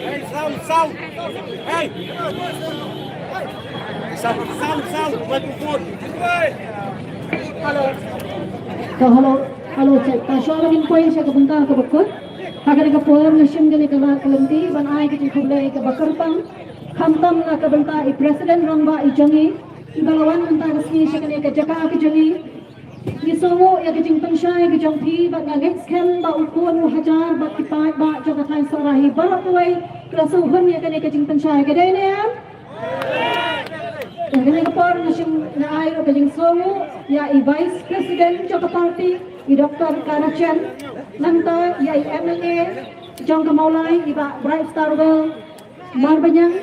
Hey, sound. Hey. Sound. Microphone. Halo, cek. Soalan info yang saya kebengkar ke bekut. Agar ke puar nasyam gani kelanti, ban ai ke cikulai ke bakarpang. Hamtam na ke benta i presiden rangba i jangi. Ibalawan benta resmi syakani ke jaka ke jangi. Isowo ya ke jing pensyai ke jang pi bat ngagek skem ba ukun hajar bat kipat ba jaga tain sarahi barak tuai. Kelasuhan ya kani ke jing pensyai ke dai ne. Kini kapor nasyam na ai ke jing sowo ya i vice president jaga parti i Dr. Karachen. Nanta ya MLA Jong Kamaulai iba Bright Star World Marbanyang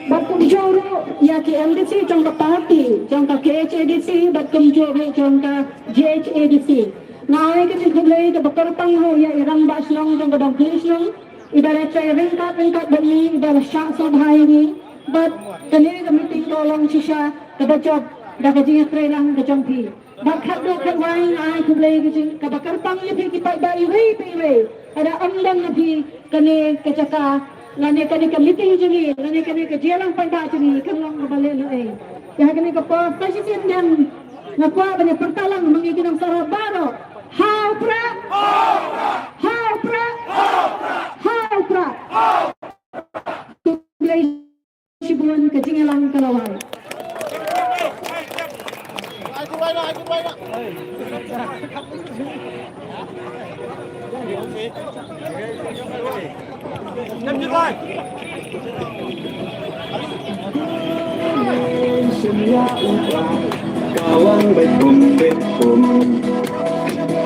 Batum Joro ya ke MDC Jong ka party Jong ka KHADC Batum Joro Jong ka JHADC Nai ke cikulai ke bakar pangho ya irang ba slong Jong ka dong slong iba lecture ringkat bani iba syak sabhai ni but kani ke meeting dolong sisha ke bacok da ke jing trailang ke jong pi Bakhat do kawai ai kublai ke kabakar pang ye phi kipai bai wei ada amdang na phi kane ke chaka lane kane ke meeting jini lane kane ke jelang panda jini kanglong bale lo ai ya kane ke pa president yang ngakwa banya pertalang mangikinang sarabaro how pra kublai sibuan ke jingelang kalawai Kawang betum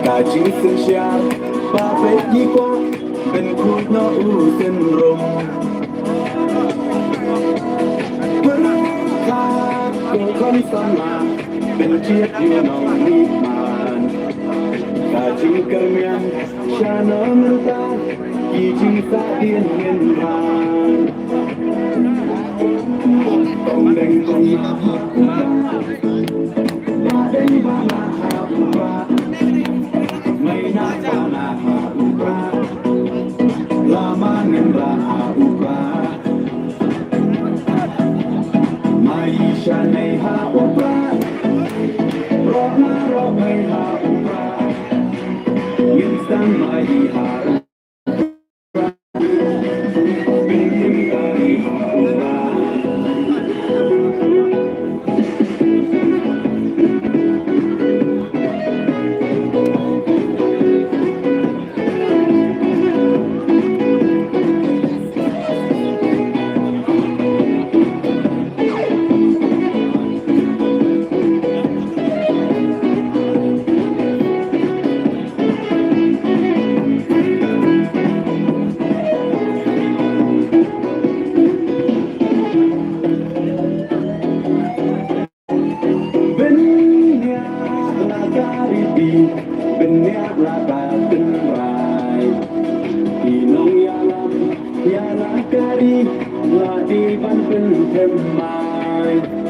Kaji sensyar Babet jikwa Ben kuna usen rom Berkat Kukon sama Ben ciet yunong nikman Kaji kermian Syana mentah Giji sadien ngenran Tongdeng Badai bala haura Maina bala haura Lama ngendra haura Maisha nei haura Rohna rohai haura Winston mai haura Bikin kari haura Hãy subscribe cho kênh Ghiền Mì Gõ để không bỏ lỡ những video hấp dẫn.